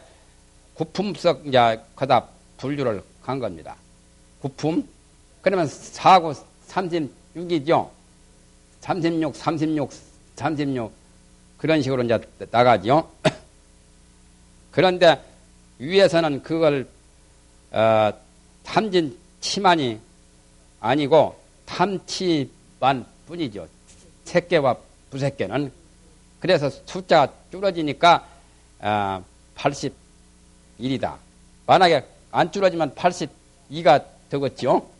구품석 이제 거다 분류를 한 겁니다. 구품 그러면 4구 36이죠. 36, 36 그런 식으로 이제 나가죠. 그런데 위에서는 그걸 탐진치만이 아니고 탐치만 뿐이죠. 색계와 부색계는. 그래서 숫자가 줄어지니까 81이다. 만약에 안 줄어지면 82가 되겠죠.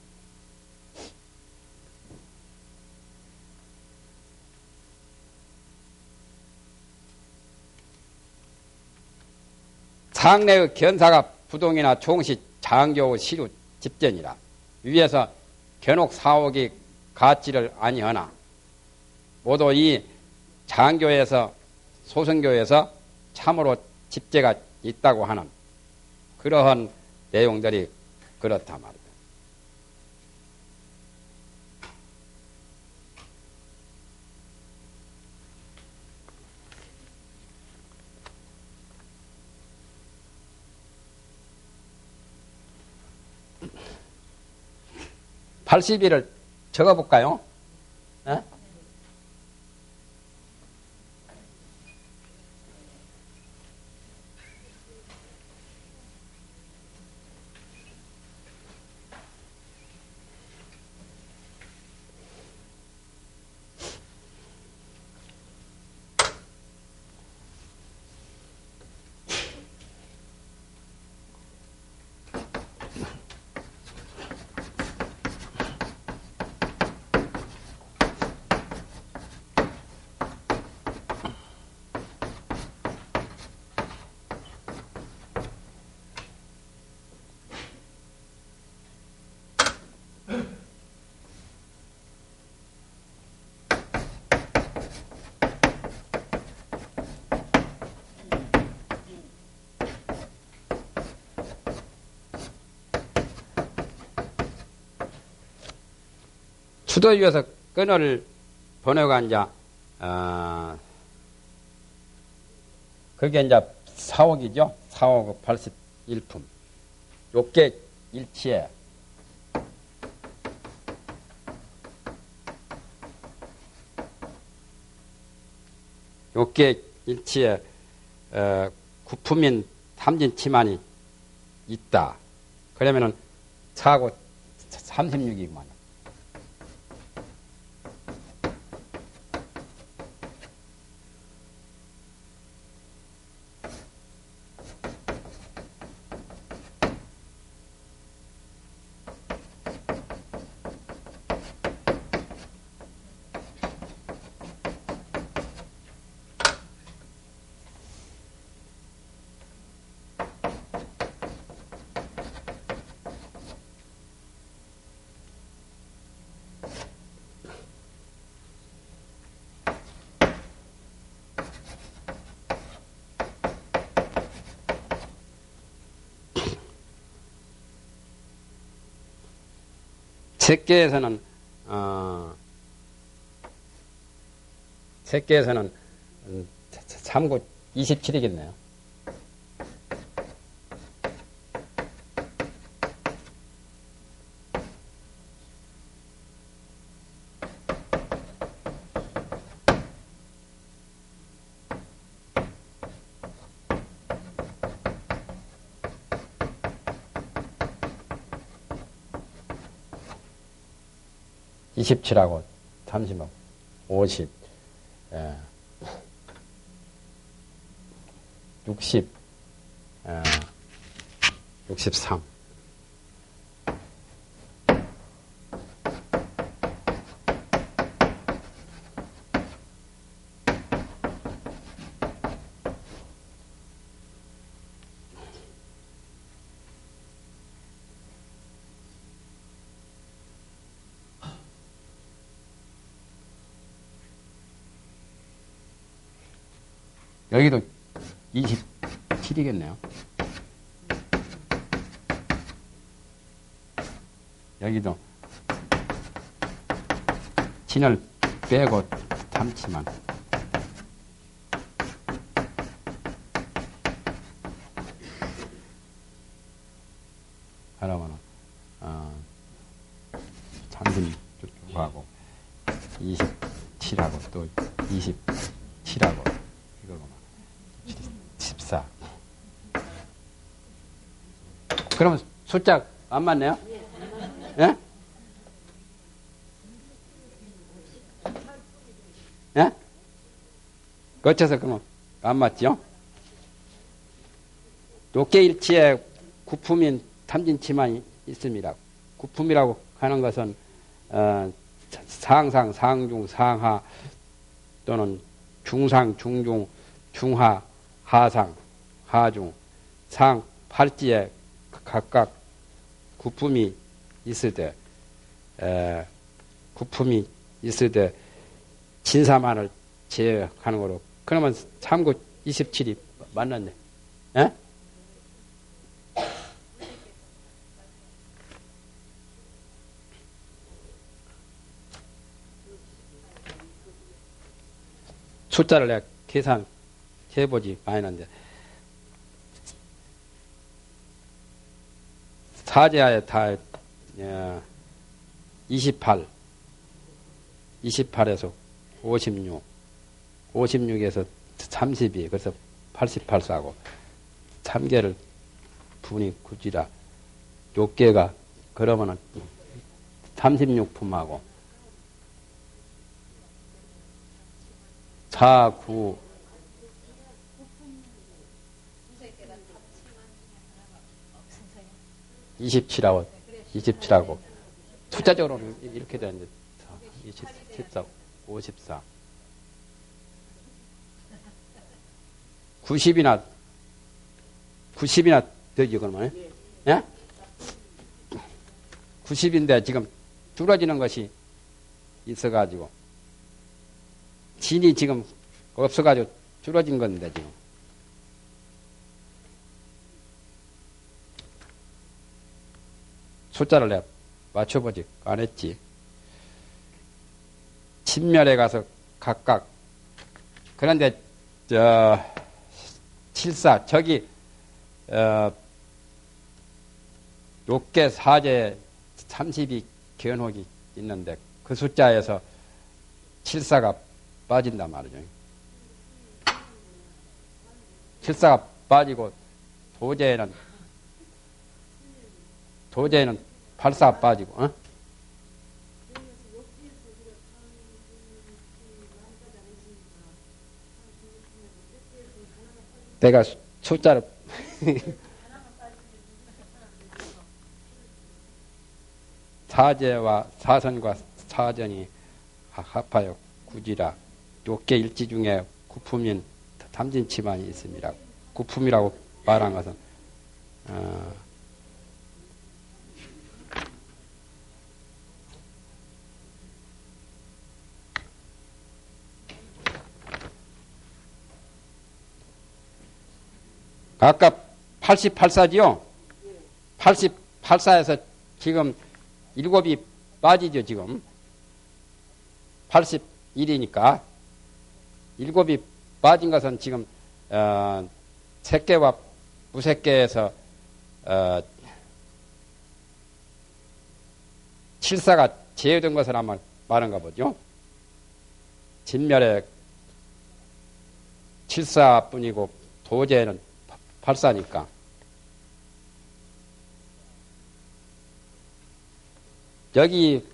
상내의 견사가 부동이나 총시 장교의 시류 집전이라 위에서 견옥 사옥이 같지를 아니하나 모두 이 장교에서 소선교에서 참으로 집제가 있다고 하는 그러한 내용들이 그렇다 말이다. 81을 적어볼까요? 에? 수도 위에서 끈을 보내가 이제 그게 이제 사옥이죠. 사옥 81품. 요게 일치에 요게 일치에 구품인 탐진치만이 있다. 그러면은 사고 36이구만. 색계에서는 참고 27이겠네요. (27하고) (30하고) (50) 60 (63) 여기도 27이겠네요. 여기도 진을 빼고 담치만 하라면은 36하고 27하고 또 27하고 이거구만 14. 그러면 숫자 안 맞네요? 예? 예? 거쳐서 그러면 안 맞죠? 독계일치에 구품인 탐진치만 있습니다. 구품이라고 하는 것은 상상, 상중, 상하 또는 중상, 중중, 중하, 하상, 하중, 상, 팔지에 각각 구품이 있을 때, 구품이 있을 때 진사만을 제외하는 거로. 그러면 참고 27이 맞났네. 예? 숫자를 내가 계산해보지 많이 했는데 사제하에 다 28, 28에서 56, 56에서 32, 그래서 88사고 3개를 분이 굳이라 6개가 그러면은 36품하고 4, 9, 27하고 숫자적으로는 이렇게 되는데 24, 54 90이나 되지 그러면 예? 90인데 지금 줄어지는 것이 있어가지고 진이 지금 없어가지고 줄어진 건데 지금 숫자를 내가 맞춰보지 안 했지. 친멸에 가서 각각 그런데 칠사 저기 욕계 사제 30이 견혹이 있는데 그 숫자에서 칠사가 빠진단 말이죠. 칠사가 빠지고 도제에는 8사 빠지고, 어? 내가 숫자를 사제와 사선과 사전이 합하여 구지라 욕계 일지 중에 구품인 탐진치만이 있습니다. 구품이라고 말한 것은 아까 88사지요? 88사에서 지금 7이 빠지죠, 지금. 81이니까. 7이 빠진 것은 지금, 색계와 무색계에서, 7사가 제외된 것을 한번 말한가 보죠. 진멸에 7사뿐이고 도제는 8사니까. 여기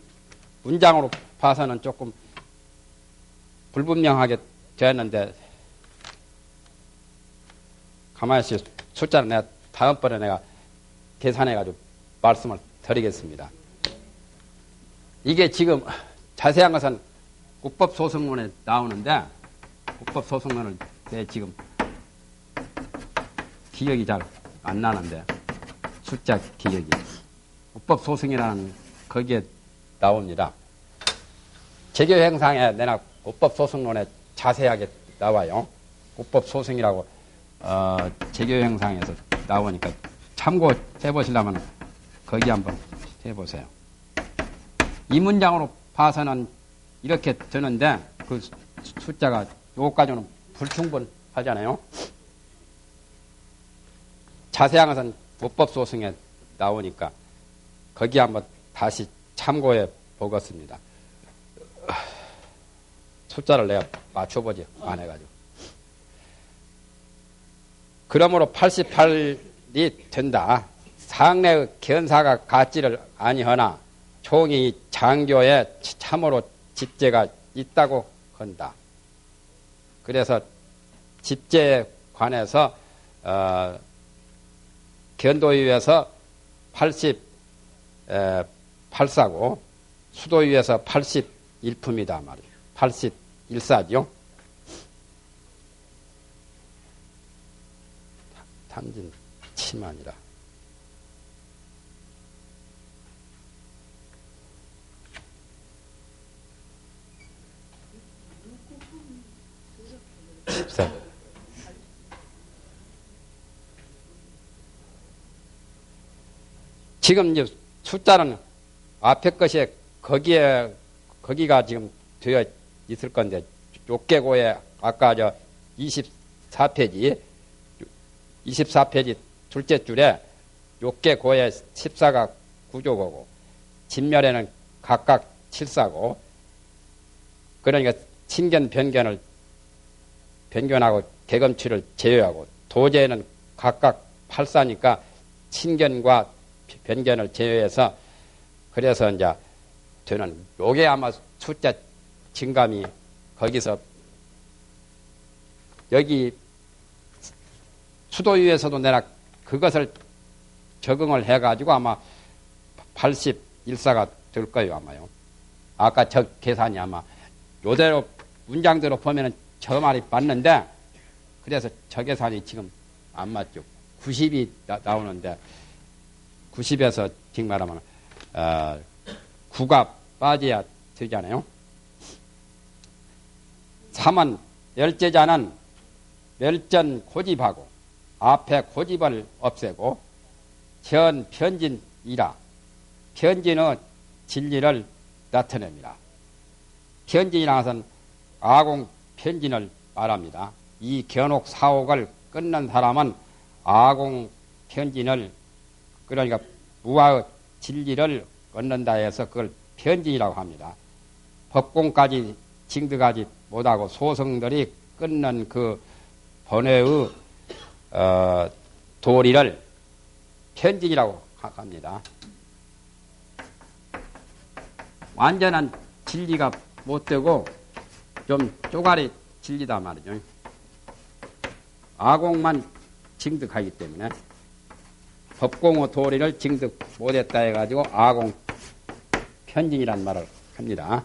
문장으로 봐서는 조금 불분명하게 되었는데, 가만히 있어. 숫자는 내가 다음번에 내가 계산해가지고 말씀을 드리겠습니다. 이게 지금 자세한 것은 국법소승론에 나오는데, 국법소승론을 내 지금 기억이 잘 안 나는데, 숫자 기억이. 국법소승이라는 거기에 나옵니다. 제교행상에 내나 국법소승론에 자세하게 나와요. 국법소승이라고 제교행상에서 나오니까 참고해 보시려면 거기 한번 해보세요. 이 문장으로 봐서는 이렇게 되는데 그 숫자가 요까지는 불충분하잖아요. 자세한 것은 국법소승에 나오니까 거기 한번 다시 참고해 보겠습니다. 숫자를 내가 맞춰보지 안 해가지고. 그러므로 88이 된다. 상례의 견사가 같지를 아니하나 총이 장교에 참으로 집제가 있다고 건다. 그래서 집제에 관해서 견도위에서 88사고 수도위에서 81품이다 말이에요. 81사죠. 탐진 치만이라. 지금 이제 숫자는 앞에 것이 거기가 지금 되어 있을 건데, 욕계고에 아까 24페이지 둘째 줄에 욕계고에 14가 구조고고, 진멸에는 각각 7사고, 그러니까 친견, 변견하고 개검취를 제외하고, 도제에는 각각 8사니까 친견과 변견을 제외해서, 그래서 이제 되는, 요게 아마 숫자 증감이 거기서, 여기 수도위에서도 내가 그것을 적응을 해가지고 아마 81사가 될 거예요, 아마요. 아까 저 계산이 아마 요대로 문장대로 보면은 저 말이 맞는데, 그래서 저 계산이 지금 안 맞죠. 90이 나오는데 90에서 지금 말하면 9가 빠져야 되잖아요. 3은 멸제자는 멸전 고집하고 앞에 고집을 없애고 현 편진이라. 편진의 진리를 나타냅니다. 편진이라는 것은 아공 편진을 말합니다. 이 견옥 사옥을 끊는 사람은 아공 편진을, 그러니까 무아의 진리를 얻는다 해서 그걸 편진이라고 합니다. 법공까지 징득하지 못하고 소승들이 끊는 그 번뇌의 도리를 편진이라고 합니다. 완전한 진리가 못 되고 좀 쪼가리 진리다 말이죠. 아공만 징득하기 때문에 법공의 도리를 징득 못했다 해가지고 아공 편진이란 말을 합니다.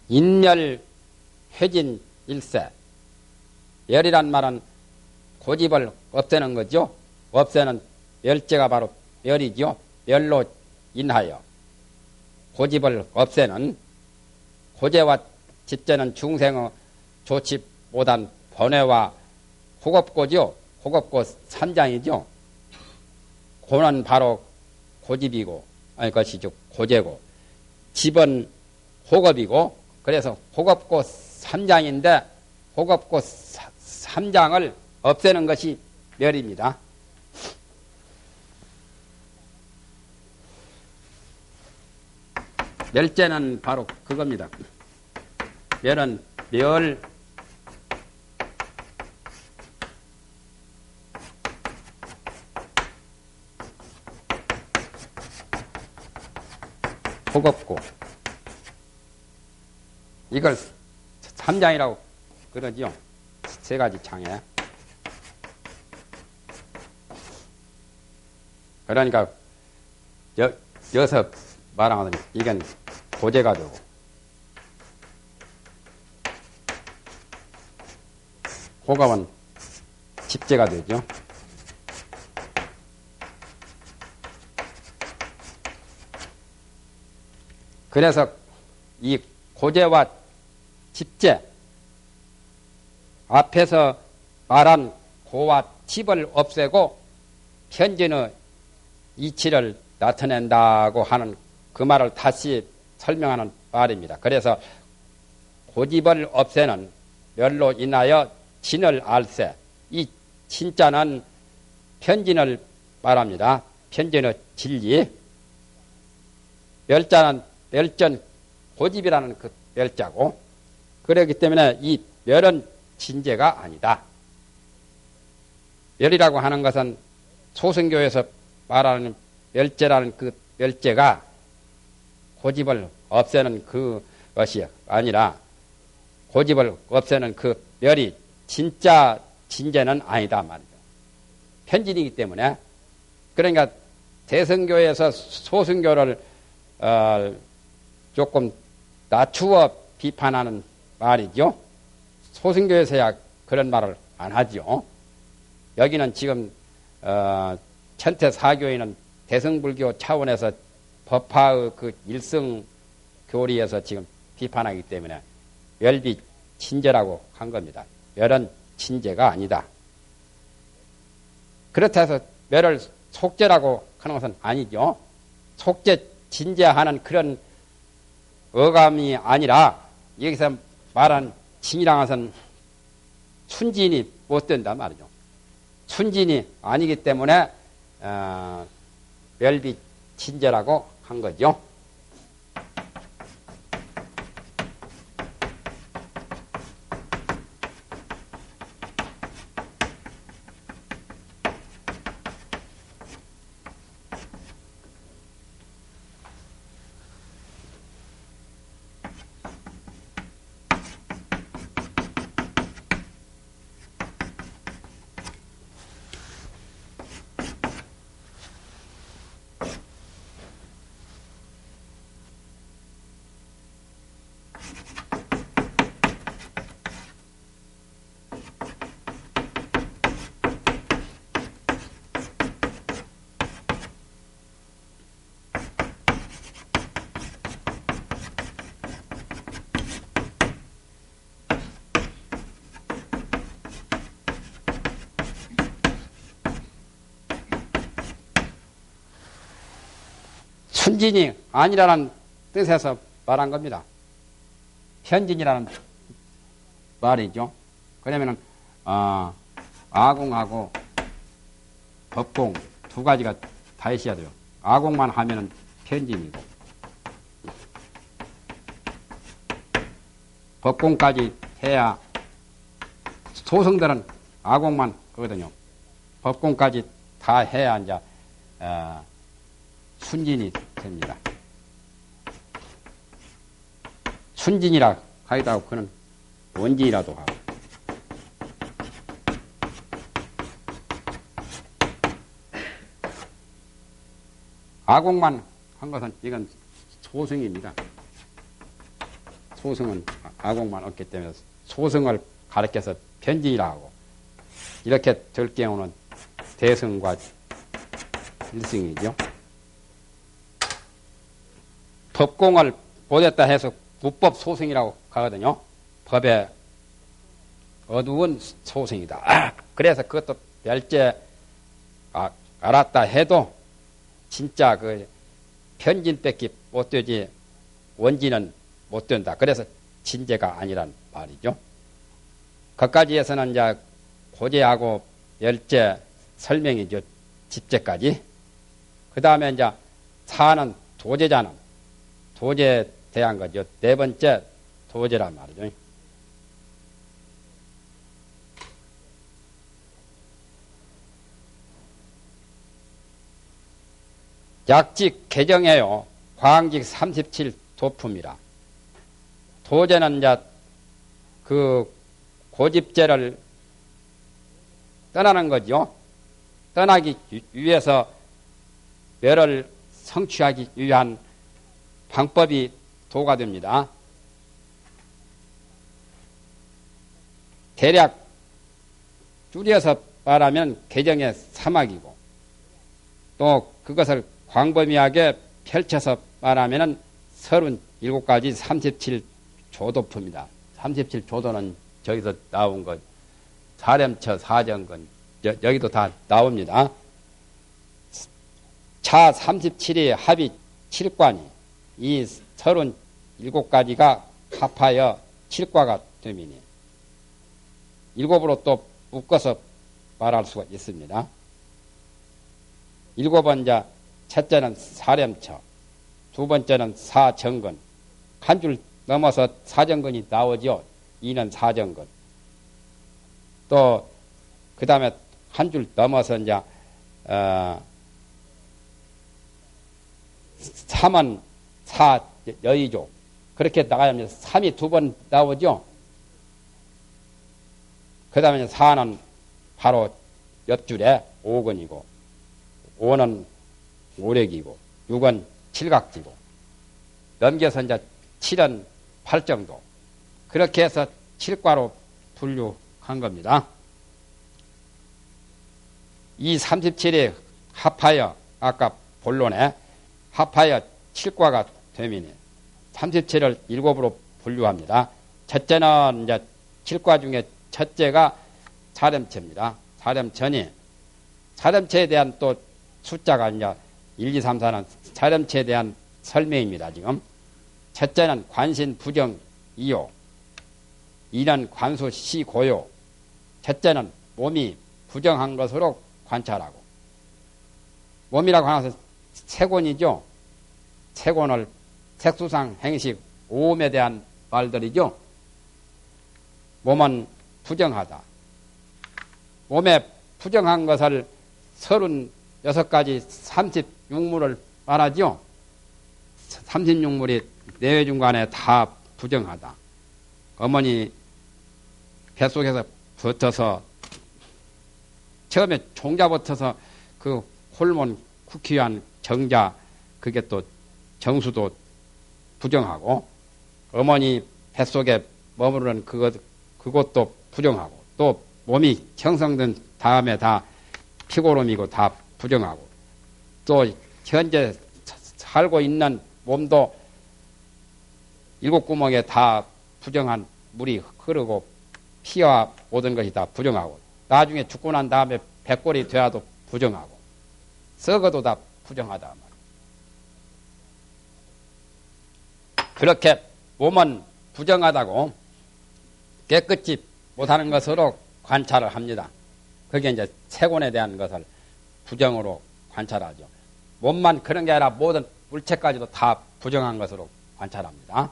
인멸 회진 일세. 멸이란 말은 고집을 없애는 거죠. 없애는 멸제가 바로 멸이죠. 멸로 인하여 고집을 없애는, 고제와 집제는 중생의 좋지 못한 번뇌와 호겁고죠. 호겁고 산장이죠. 고는 바로 고집이고, 아니, 그것이 고제고, 집은 호겁이고, 그래서 호겁고 삼장인데, 호겁고 삼장을 없애는 것이 멸입니다. 멸제는 바로 그겁니다. 멸은 멸, 호겁고, 이걸 삼장이라고 그러지요. 세 가지 창에. 그러니까 여기서 말하면 이건 고제가 되고, 호갑은 집제가 되죠. 그래서 이 고제와 집제, 앞에서 말한 고와 집을 없애고 편진의 이치를 나타낸다고 하는 그 말을 다시 설명하는 말입니다. 그래서 고집을 없애는 멸로 인하여 진을 알세. 이 진자는 편진을 말합니다. 편진의 진리. 멸자는 멸전 고집이라는 그 멸자고, 그렇기 때문에 이 멸은 진제가 아니다. 멸이라고 하는 것은 소승교에서 말하는 멸제라는 그 멸제가 고집을 없애는 그것이 아니라, 고집을 없애는 그 멸이 진짜 진제는 아니다 말이죠. 편진이기 때문에. 그러니까 대승교에서 소승교를 조금 낮추어 비판하는 말이죠. 소승교에서야 그런 말을 안 하죠. 여기는 지금 천태사교에는 대승불교 차원에서 법화의 그 일성 교리에서 지금 비판하기 때문에 멸비 진제라고 한 겁니다. 멸은 진제가 아니다. 그렇다 해서 멸을 속죄라고 하는 것은 아니죠. 속죄 진제하는 그런 어감이 아니라, 여기서 말한 진이라는 것은 순진이 못 된단 말이죠. 순진이 아니기 때문에 멸비 진제라고 한 거죠. 순진이 아니라는 뜻에서 말한 겁니다. 편진이라는 말이죠. 그러면은 아공하고 법공 두 가지가 다 있어야 돼요. 아공만 하면은 편진이고, 법공까지 해야, 소승들은 아공만 거거든요. 법공까지 다 해야 이제 순진이 됩니다. 순진이라 하기도 하고, 그는 원진이라도 하고. 아공만 한 것은 이건 소승입니다. 소승은 아공만 없기 때문에 소승을 가르쳐서 편진이라 하고, 이렇게 될 경우는 대승과 일승이죠. 법공을 보냈다 해서 무법 소승이라고 하거든요. 법의 어두운 소승이다. 그래서 그것도 멸제, 알았다 해도 진짜 그 편진밖에 못 되지 원진은 못 된다. 그래서 진제가 아니란 말이죠. 거기까지에서는 이제 고제하고 열제 설명이죠. 집제까지. 그 다음에 이제 사는 도제자는 도제에 대한 거죠. 네 번째 도제란 말이죠. 약직 개정해요. 광직 37 도품이라. 도제는 이제 그 고집제를 떠나는 거죠. 떠나기 위해서 멸을 성취하기 위한 방법이 도가 됩니다. 대략 줄여서 말하면 개정의 사막이고 또 그것을 광범위하게 펼쳐서 말하면 37가지 37조도품이다. 37조도는 저기서 나온 것, 사렴처, 사정근, 여기도 다 나옵니다. 차 37의 합이 7관이 이 37가지가 합하여 7과가 되미니 일곱으로 또 묶어서 말할 수가 있습니다. 일곱은 이제 첫째는 사렴처, 두 번째는 사정근, 한 줄 넘어서 사정근이 나오죠. 이는 사정근. 또 그 다음에 한 줄 넘어서 이제 삼은 사여의조. 그렇게 나가면 삼이 두 번 나오죠. 그 다음에 사는 바로 옆줄에 오근이고, 오는 오력이고, 육은 칠각지고, 넘겨서 이제 칠은 팔정도. 그렇게 해서 칠과로 분류한 겁니다. 이 37에 합하여, 아까 본론에 합하여 7과가 되미니 37을 7으로 분류합니다. 첫째는 이제 7과 중에 첫째가 사렴체입니다. 사렴천이 사렴체에 대한 또 숫자가 이제 1, 2, 3, 4는 사렴체에 대한 설명입니다. 지금 첫째는 관신 부정 2요, 2는 관수 시 고요. 첫째는 몸이 부정한 것으로 관찰하고, 몸이라고 하는 것은 색원이죠. 색원을 색수상 행식 오음에 대한 말들이죠. 몸은 부정하다. 몸에 부정한 것을 36가지 36물을 말하죠. 36물이 내외중간에 다 부정하다. 어머니 뱃속에서 붙어서 처음에 종자 붙어서 그 홀몬 쿠키한 정자, 그게 또 정수도 부정하고, 어머니 뱃속에 머무르는 그것도 부정하고, 또 몸이 형성된 다음에 다 피고름이고 다 부정하고, 또 현재 살고 있는 몸도 7구멍에 다 부정한 물이 흐르고 피와 모든 것이 다 부정하고, 나중에 죽고 난 다음에 백골이 되어도 부정하고, 썩어도 다 부정하다. 그렇게 몸은 부정하다고 깨끗이 못하는 것으로 관찰을 합니다. 그게 이제 색원에 대한 것을 부정으로 관찰하죠. 몸만 그런 게 아니라 모든 물체까지도 다 부정한 것으로 관찰합니다.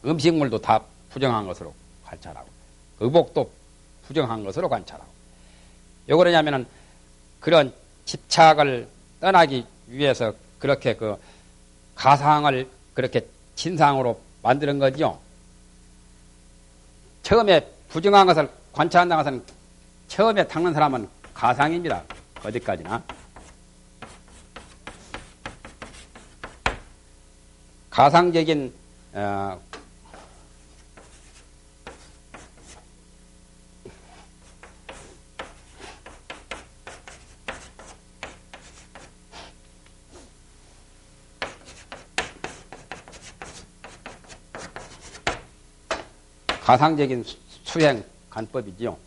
음식물도 다 부정한 것으로 관찰하고, 의복도 부정한 것으로 관찰하고. 왜 그러냐면은 그런 집착을 떠나기 위해서 그렇게 그 가상을 그렇게 진상으로 만드는 거죠. 처음에 부정한 것을 관찰한다는 것은 처음에 닦는 사람은 가상입니다. 어디까지나. 가상적인 가상적인 수행 간법이죠.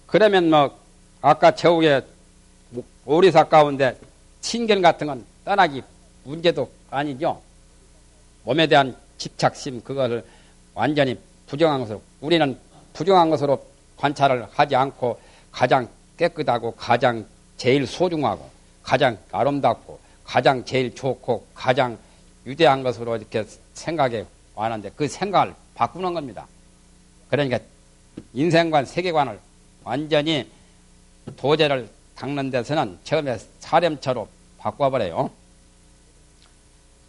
그러면 뭐 아까 저우에 오리사 가운데 친견 같은 건 떠나기 문제도 아니죠. 몸에 대한 집착심 그것을 완전히 부정한 것으로 우리는 부정한 것으로 관찰을 하지 않고 가장 깨끗하고 가장 제일 소중하고 가장 아름답고 가장 제일 좋고 가장 위대한 것으로 이렇게 생각해 왔는데 그 생각을 바꾸는 겁니다. 그러니까 인생관 세계관을 완전히 도제를 닦는 데서는 처음에 사렴처로 바꿔버려요.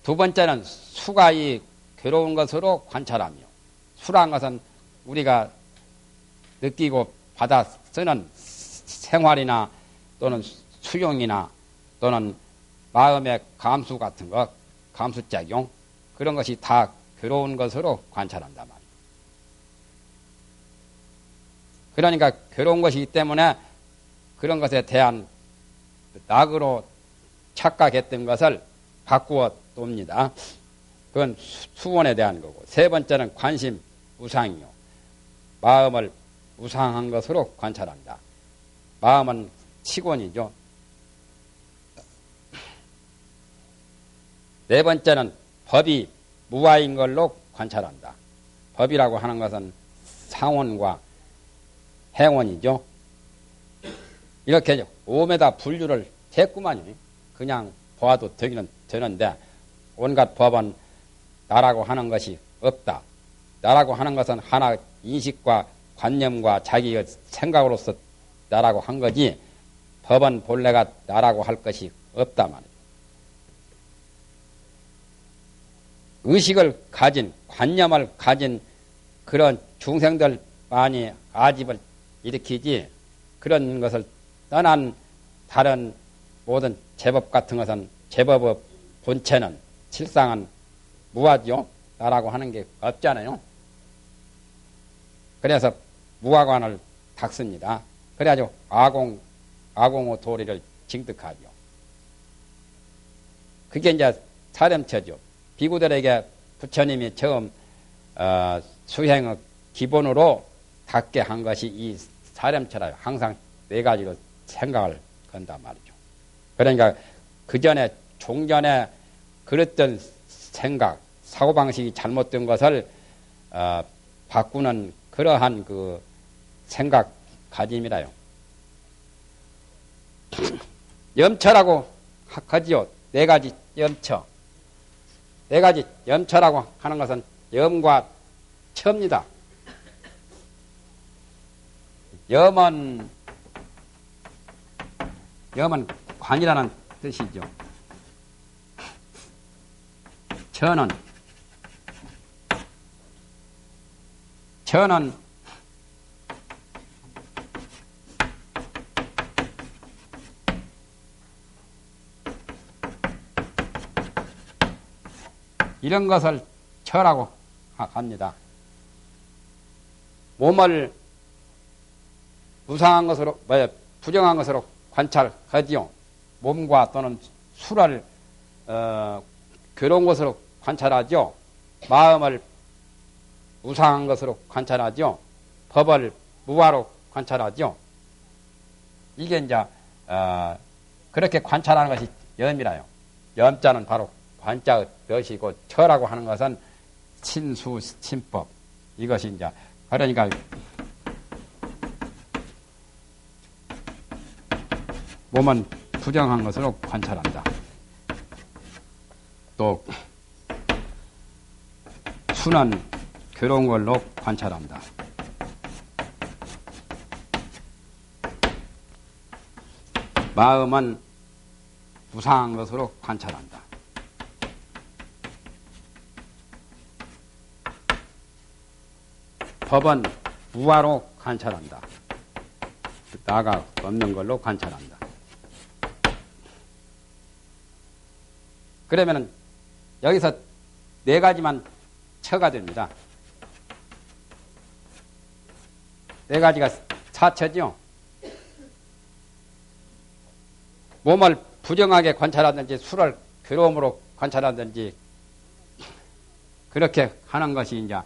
두 번째는 수가 이 괴로운 것으로 관찰하며 수란 것은 우리가 느끼고 받아 쓰는 생활이나 또는 수용이나 또는 마음의 감수 같은 것, 감수작용 그런 것이 다 괴로운 것으로 관찰한단 말이에요. 그러니까 괴로운 것이기 때문에 그런 것에 대한 낙으로 착각했던 것을 바꾸어 놉니다. 그건 수원에 대한 거고. 세 번째는 관심, 우상이요. 마음을 우상한 것으로 관찰한다. 마음은 치권이죠. 네 번째는 법이 무아인 걸로 관찰한다. 법이라고 하는 것은 상원과 행원이죠. 이렇게 오메다 분류를 했구만요. 그냥 보아도 되기는 되는데 온갖 법은 나라고 하는 것이 없다. 나라고 하는 것은 하나 인식과 관념과 자기의 생각으로서 나라고 한 거지 법은 본래가 나라고 할 것이 없다 말이에요. 의식을 가진 관념을 가진 그런 중생들 많이 아집을 일으키지 그런 것을 떠난 다른 모든 제법 같은 것은 제법의 본체는 실상은 무아죠. 나라고 하는 게 없잖아요. 그래서 무아관을 닦습니다. 그래가지고 아공호 도리를 징득하죠. 그게 이제 사렴처죠. 비구들에게 부처님이 처음 수행의 기본으로 닦게 한 것이 이 사렴처라요. 항상 네 가지로 생각을 건단 말이죠. 그러니까 그 전에 종전에 그랬던 생각, 사고방식이 잘못된 것을 바꾸는 그러한 그 생각 가짐이라요. 염처라고 하지요. 네 가지 염처. 네 가지 염처라고 하는 것은 염과 처입니다. 염은 관이라는 뜻이죠. 처는 이런 것을 처라고 합니다. 몸을 무상한 것으로, 부정한 것으로 관찰하지요. 몸과 또는 수를 괴로운 것으로 관찰하죠. 마음을 무상한 것으로 관찰하죠. 법을 무아로 관찰하죠. 이게 이제 그렇게 관찰하는 것이 염이라요. 염자는 바로 관자의 뜻이고 처라고 하는 것은 친수 친법 이것이 이제 그러니까 몸은 부정한 것으로 관찰한다. 또 수는 괴로운 걸로 관찰한다. 마음은 무상한 것으로 관찰한다. 법은 무아로 관찰한다. 나가 없는 걸로 관찰한다. 그러면은 여기서 네 가지만 처가 됩니다. 네 가지가 사처죠. 몸을 부정하게 관찰하든지 수를 괴로움으로 관찰하든지 그렇게 하는 것이 이제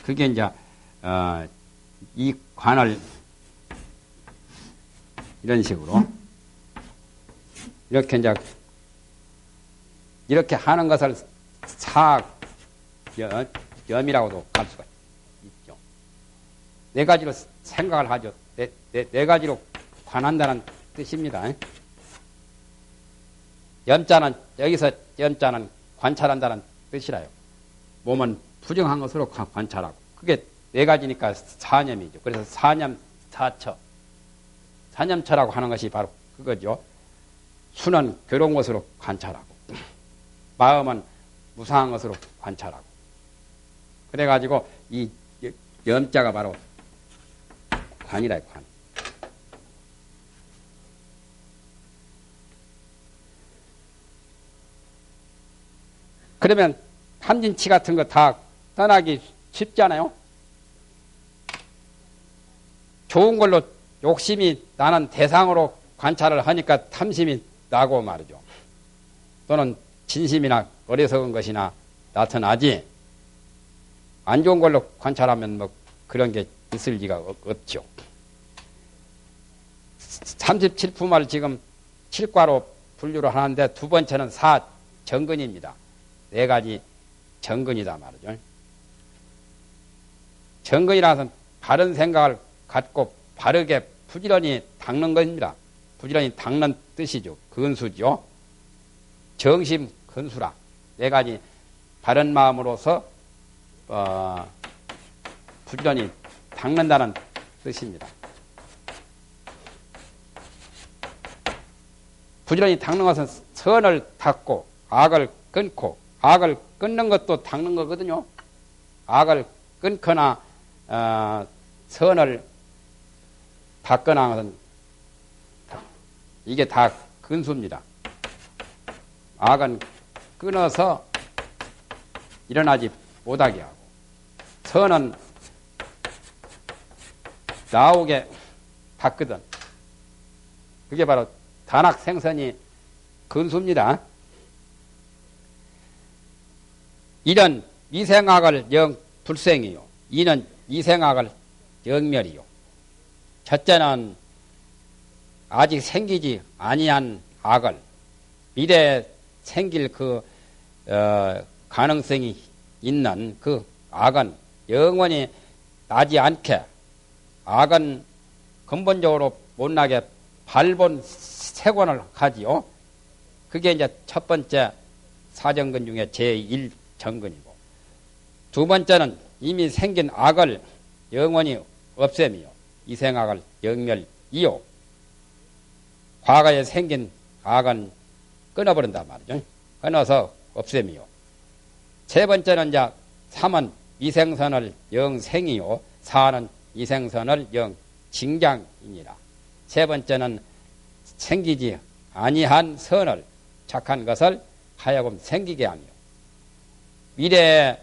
그게 이제 이 관을 이런 식으로 이렇게 이제 이렇게 하는 것을 사염이라고도 할 수가 있죠. 네 가지로 생각을 하죠. 네 가지로 관한다는 뜻입니다. 염자는 여기서 염자는 관찰한다는 뜻이라요. 몸은 부정한 것으로 관찰하고 그게 네 가지니까 사념이죠. 그래서 사념 사처 사념처라고 하는 것이 바로 그거죠. 수는 괴로운 것으로 관찰하고 마음은 무상한 것으로 관찰하고 그래가지고 이 염자가 바로 관이라 관. 그러면 탐진치 같은 거 다 떠나기 쉽잖아요. 좋은 걸로 욕심이 나는 대상으로 관찰을 하니까 탐심이 나고 말이죠. 또는 진심이나 어리석은 것이나 나타나지 안 좋은 걸로 관찰하면 뭐 그런 게 있을 리가 없죠. 37품을 지금 7과로 분류를 하는데 두 번째는 사정근입니다. 네 가지 정근이다 말이죠. 정근이라는 것은 바른 생각을 갖고 바르게 부지런히 닦는 것입니다. 부지런히 닦는 뜻이죠. 근수죠. 정심 근수라. 네 가지 바른 마음으로서 부지런히 닦는다는 뜻입니다. 부지런히 닦는 것은 선을 닦고 악을 끊고 악을 끊는 것도 닦는 거거든요. 악을 끊거나 선을 닦거나 하는 이게 다 근수입니다. 악은 끊어서 일어나지 못하게 하고 선은 나오게 닦거든. 그게 바로 단악생선이 근수입니다. 이는 미생악을 영 불생이요. 이는 이생악을 영멸이요. 첫째는 아직 생기지 아니한 악을 미래에 생길 그 가능성이 있는 그 악은 영원히 나지 않게 악은 근본적으로 못나게 발본 세권을 하지요. 그게 이제 첫 번째 사정근 중에 제1정근이고 두 번째는 이미 생긴 악을 영원히 없애미요. 이생악을 영멸이요. 과거에 생긴 악은 끊어버린단 말이죠. 끊어서 없애미요. 세 번째는 이제 3은 이생선을 영생이요. 4는 이생선을 영징장이니라. 세 번째는 생기지 아니한 선을 착한 것을 하여금 생기게 하며 미래에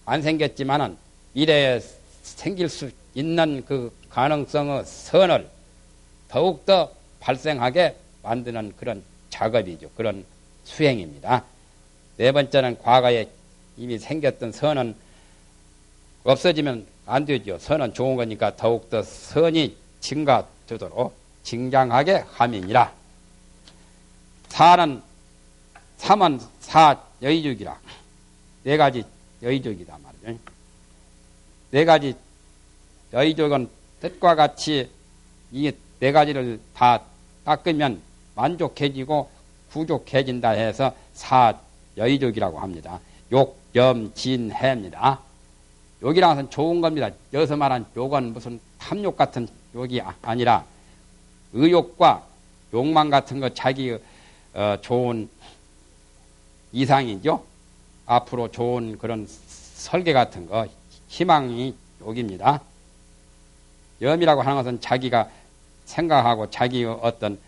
안 생겼지만은 미래에 생길 수 있는 그 가능성의 선을 더욱더 발생하게 만드는 그런 작업이죠. 그런 수행입니다. 네 번째는 과거에 이미 생겼던 선은 없어지면 안 되죠. 선은 좋은 거니까 더욱더 선이 증가되도록 징장하게 함이니라. 3은 사여의족이라. 네 가지 여의족이다 말이죠. 네 가지 여의족은 뜻과 같이 이 네 가지를 다 닦으면 만족해지고 구족해진다 해서 사여의족이라고 합니다. 욕, 염, 진, 해입니다. 욕이라는 것은 좋은 겁니다. 여기서 말한 욕은 무슨 탐욕 같은 욕이 아니라 의욕과 욕망 같은 거 자기 좋은 이상이죠. 앞으로 좋은 그런 설계 같은 거 희망이 욕입니다. 염이라고 하는 것은 자기가 생각하고 자기의 어떤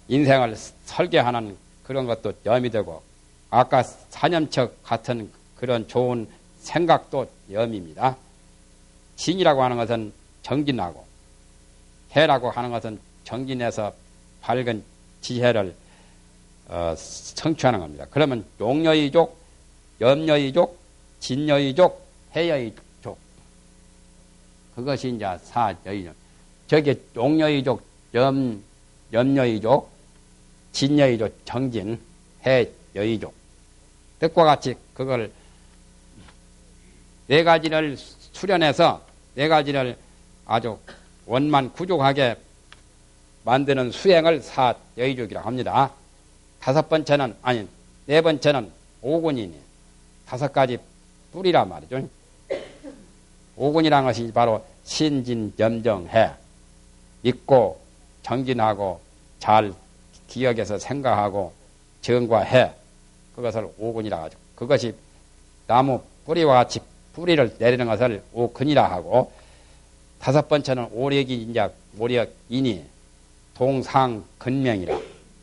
인생을 설계하는 그런 것도 염이 되고 아까 사념척 같은 그런 좋은 생각도 염입니다. 진이라고 하는 것은 정진하고 해라고 하는 것은 정진해서 밝은 지혜를 성취하는 겁니다. 그러면 용여의족, 염여의족, 진여의족, 해여의족 그것이 이제 사여의족. 저기 옥여의족, 염여의족, 진여의족, 정진, 해여의족. 뜻과 같이 그걸 네 가지를 수련해서 네 가지를 아주 원만 구족하게 만드는 수행을 사여의족이라고 합니다. 네 번째는 오군이니 다섯 가지 뿌리란 말이죠. 오군이라는 것이 바로 신진염정해, 믿고 정진하고 잘 기억해서 생각하고 정과 해, 그것을 오군이라 하죠. 그것이 나무 뿌리와 같이 뿌리를 내리는 것을 오근이라 하고, 다섯 번째는 오력이 이제 오력이니 동상근명이라,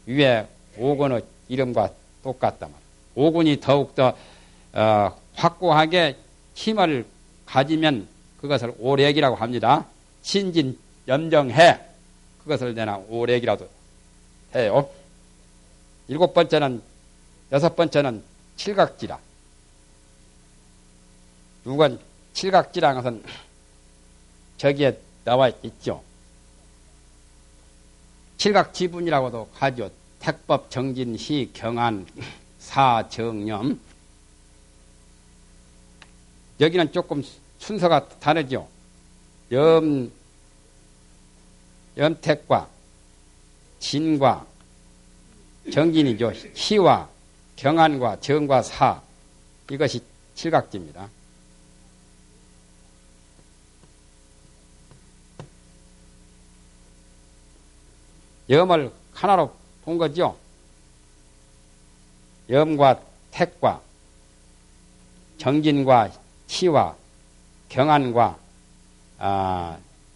위에 오근의 이름과 똑같다 말이야. 오근이 더욱더 확고하게 힘을 가지면 그것을 오력이라고 합니다. 신진 염정해, 그것을 내나 오력이라도 해요. 여섯 번째는 칠각지라. 누군 칠각지라는 것은 저기에 나와 있죠. 칠각지분이라고도 하죠. 택법, 정진, 시, 경안, 사, 정념. 여기는 조금 순서가 다르죠. 염택과 진과 정진이죠. 시와 경안과 정과 사, 이것이 칠각지입니다. 염을 하나로 본 거죠. 염과 택과 정진과 시와 경안과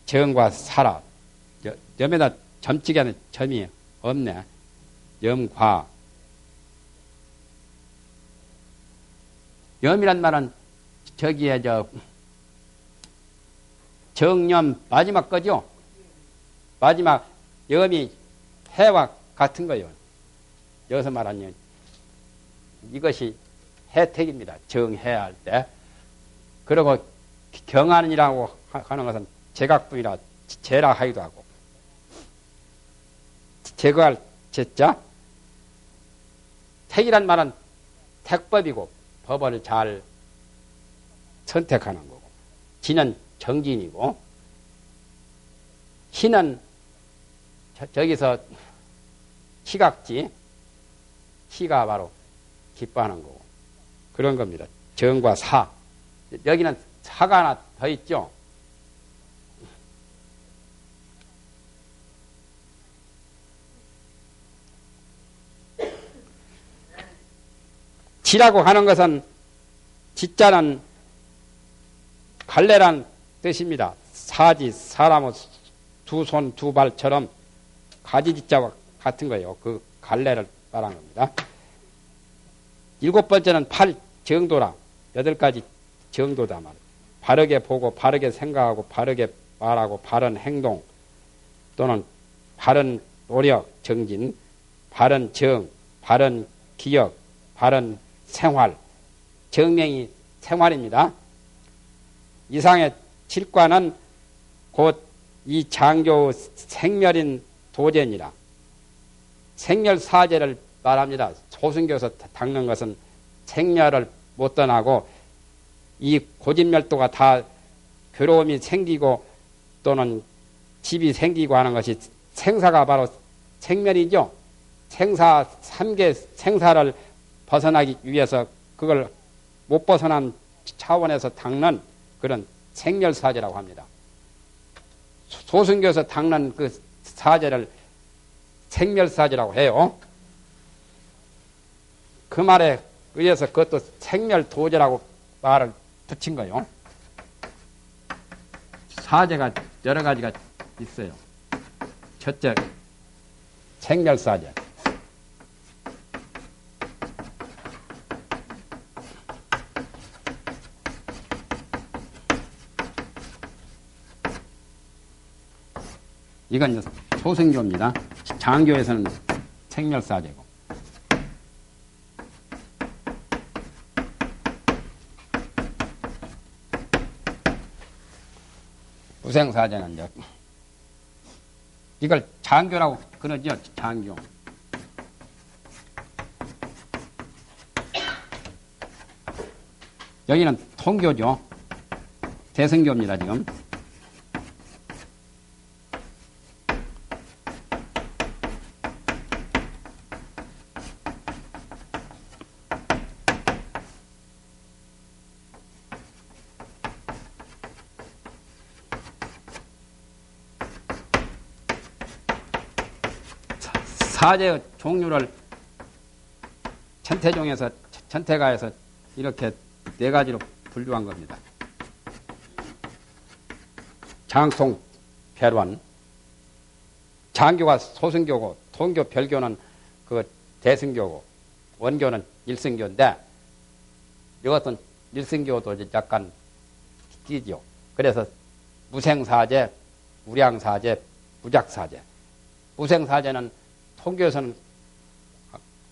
정과 사라. 염에다 점치기하는 점이 없네. 염과. 염이란 말은 저기에 정념 마지막 거죠. 마지막 염이 해와 같은 거예요. 여기서 말하면 이것이 해택입니다. 정해할 때. 그리고 경안이라고 하는 것은 제각분이라 제라 하기도 하고, 제거할 제자. 택이란 말은 택법이고 법을 잘 선택하는 거고, 진은 정진이고, 시는 저기서 시각지, 시가 바로 기뻐하는 거고, 그런 겁니다. 정과 사. 여기는 사가 하나 더 있죠. 지라고 하는 것은, 지자는 갈래란 뜻입니다. 사지, 사람의 두 손, 두 발처럼 가지지자와 같은 거예요. 그 갈래를 말한 겁니다. 일곱 번째는 팔 정도라. 여덟 가지 정도다 말이에요. 바르게 보고, 바르게 생각하고, 바르게 말하고, 바른 행동, 또는 바른 노력, 정진, 바른 정, 바른 기억, 바른 생활. 정명이 생활입니다. 이상의 칠과는 곧 이 장교 생멸인 도전이라 생멸사제를 말합니다. 소승교에서 닦는 것은 생멸을 못 떠나고, 이 고집멸도가 다 괴로움이 생기고 또는 집이 생기고 하는 것이 생사가 바로 생멸이죠. 생사, 삼계 생사를 벗어나기 위해서 그걸 못 벗어난 차원에서 닦는 그런 생멸사제라고 합니다. 소승교에서 닦는 그 사제를 생멸사제라고 해요. 그 말에 의해서 그것도 생멸도제라고 말을 붙인 거예요. 사제가 여러 가지가 있어요. 첫째, 생멸사제. 이건 소승교입니다. 장교에서는 생멸사제고. 무생사제는 이걸 장교라고 그러죠. 장교. 여기는 통교죠. 대승교입니다, 지금. 사제의 종류를 천태종에서 천태가에서 이렇게 네 가지로 분류한 겁니다. 장송, 별원, 장교가 소승교고 통교, 별교는 그 대승교고 원교는 일승교인데 이것은 일승교도 약간 끼죠. 그래서 무생사제, 무량사제, 무작사제. 무생사제는 통교에서는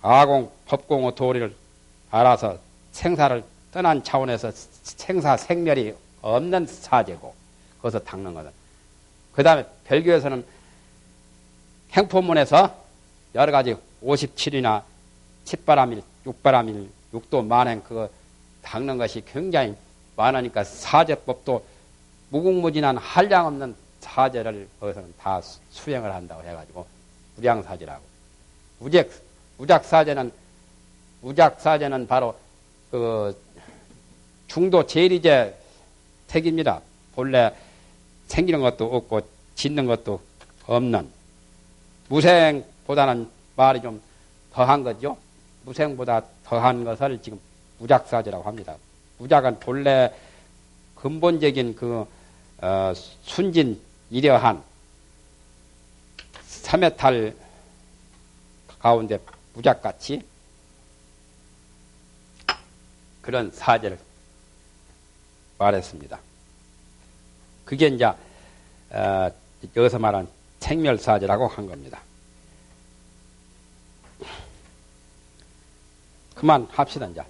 아공, 법공의 도리를 알아서 생사를 떠난 차원에서 생사 생멸이 없는 사제고 거기서 닦는 거다. 그 다음에 별교에서는 행포문에서 여러 가지 57이나 10바람일, 6바람일, 6도 만행 그거 닦는 것이 굉장히 많으니까 사제법도 무궁무진한 한량 없는 사제를 거기서는 다 수행을 한다고 해가지고 무량사제라고. 무작사제는 바로 그 중도 제리제 택입니다. 본래 생기는 것도 없고 짓는 것도 없는. 무생보다는 말이 좀 더한 거죠. 무생보다 더한 것을 지금 무작사제라고 합니다. 무작은 본래 근본적인 그 순진 이려한 삼해탈 가운데 무작같이 그런 사제를 말했습니다. 그게 이제 여기서 말한 생멸사제라고 한 겁니다. 그만합시다 이제.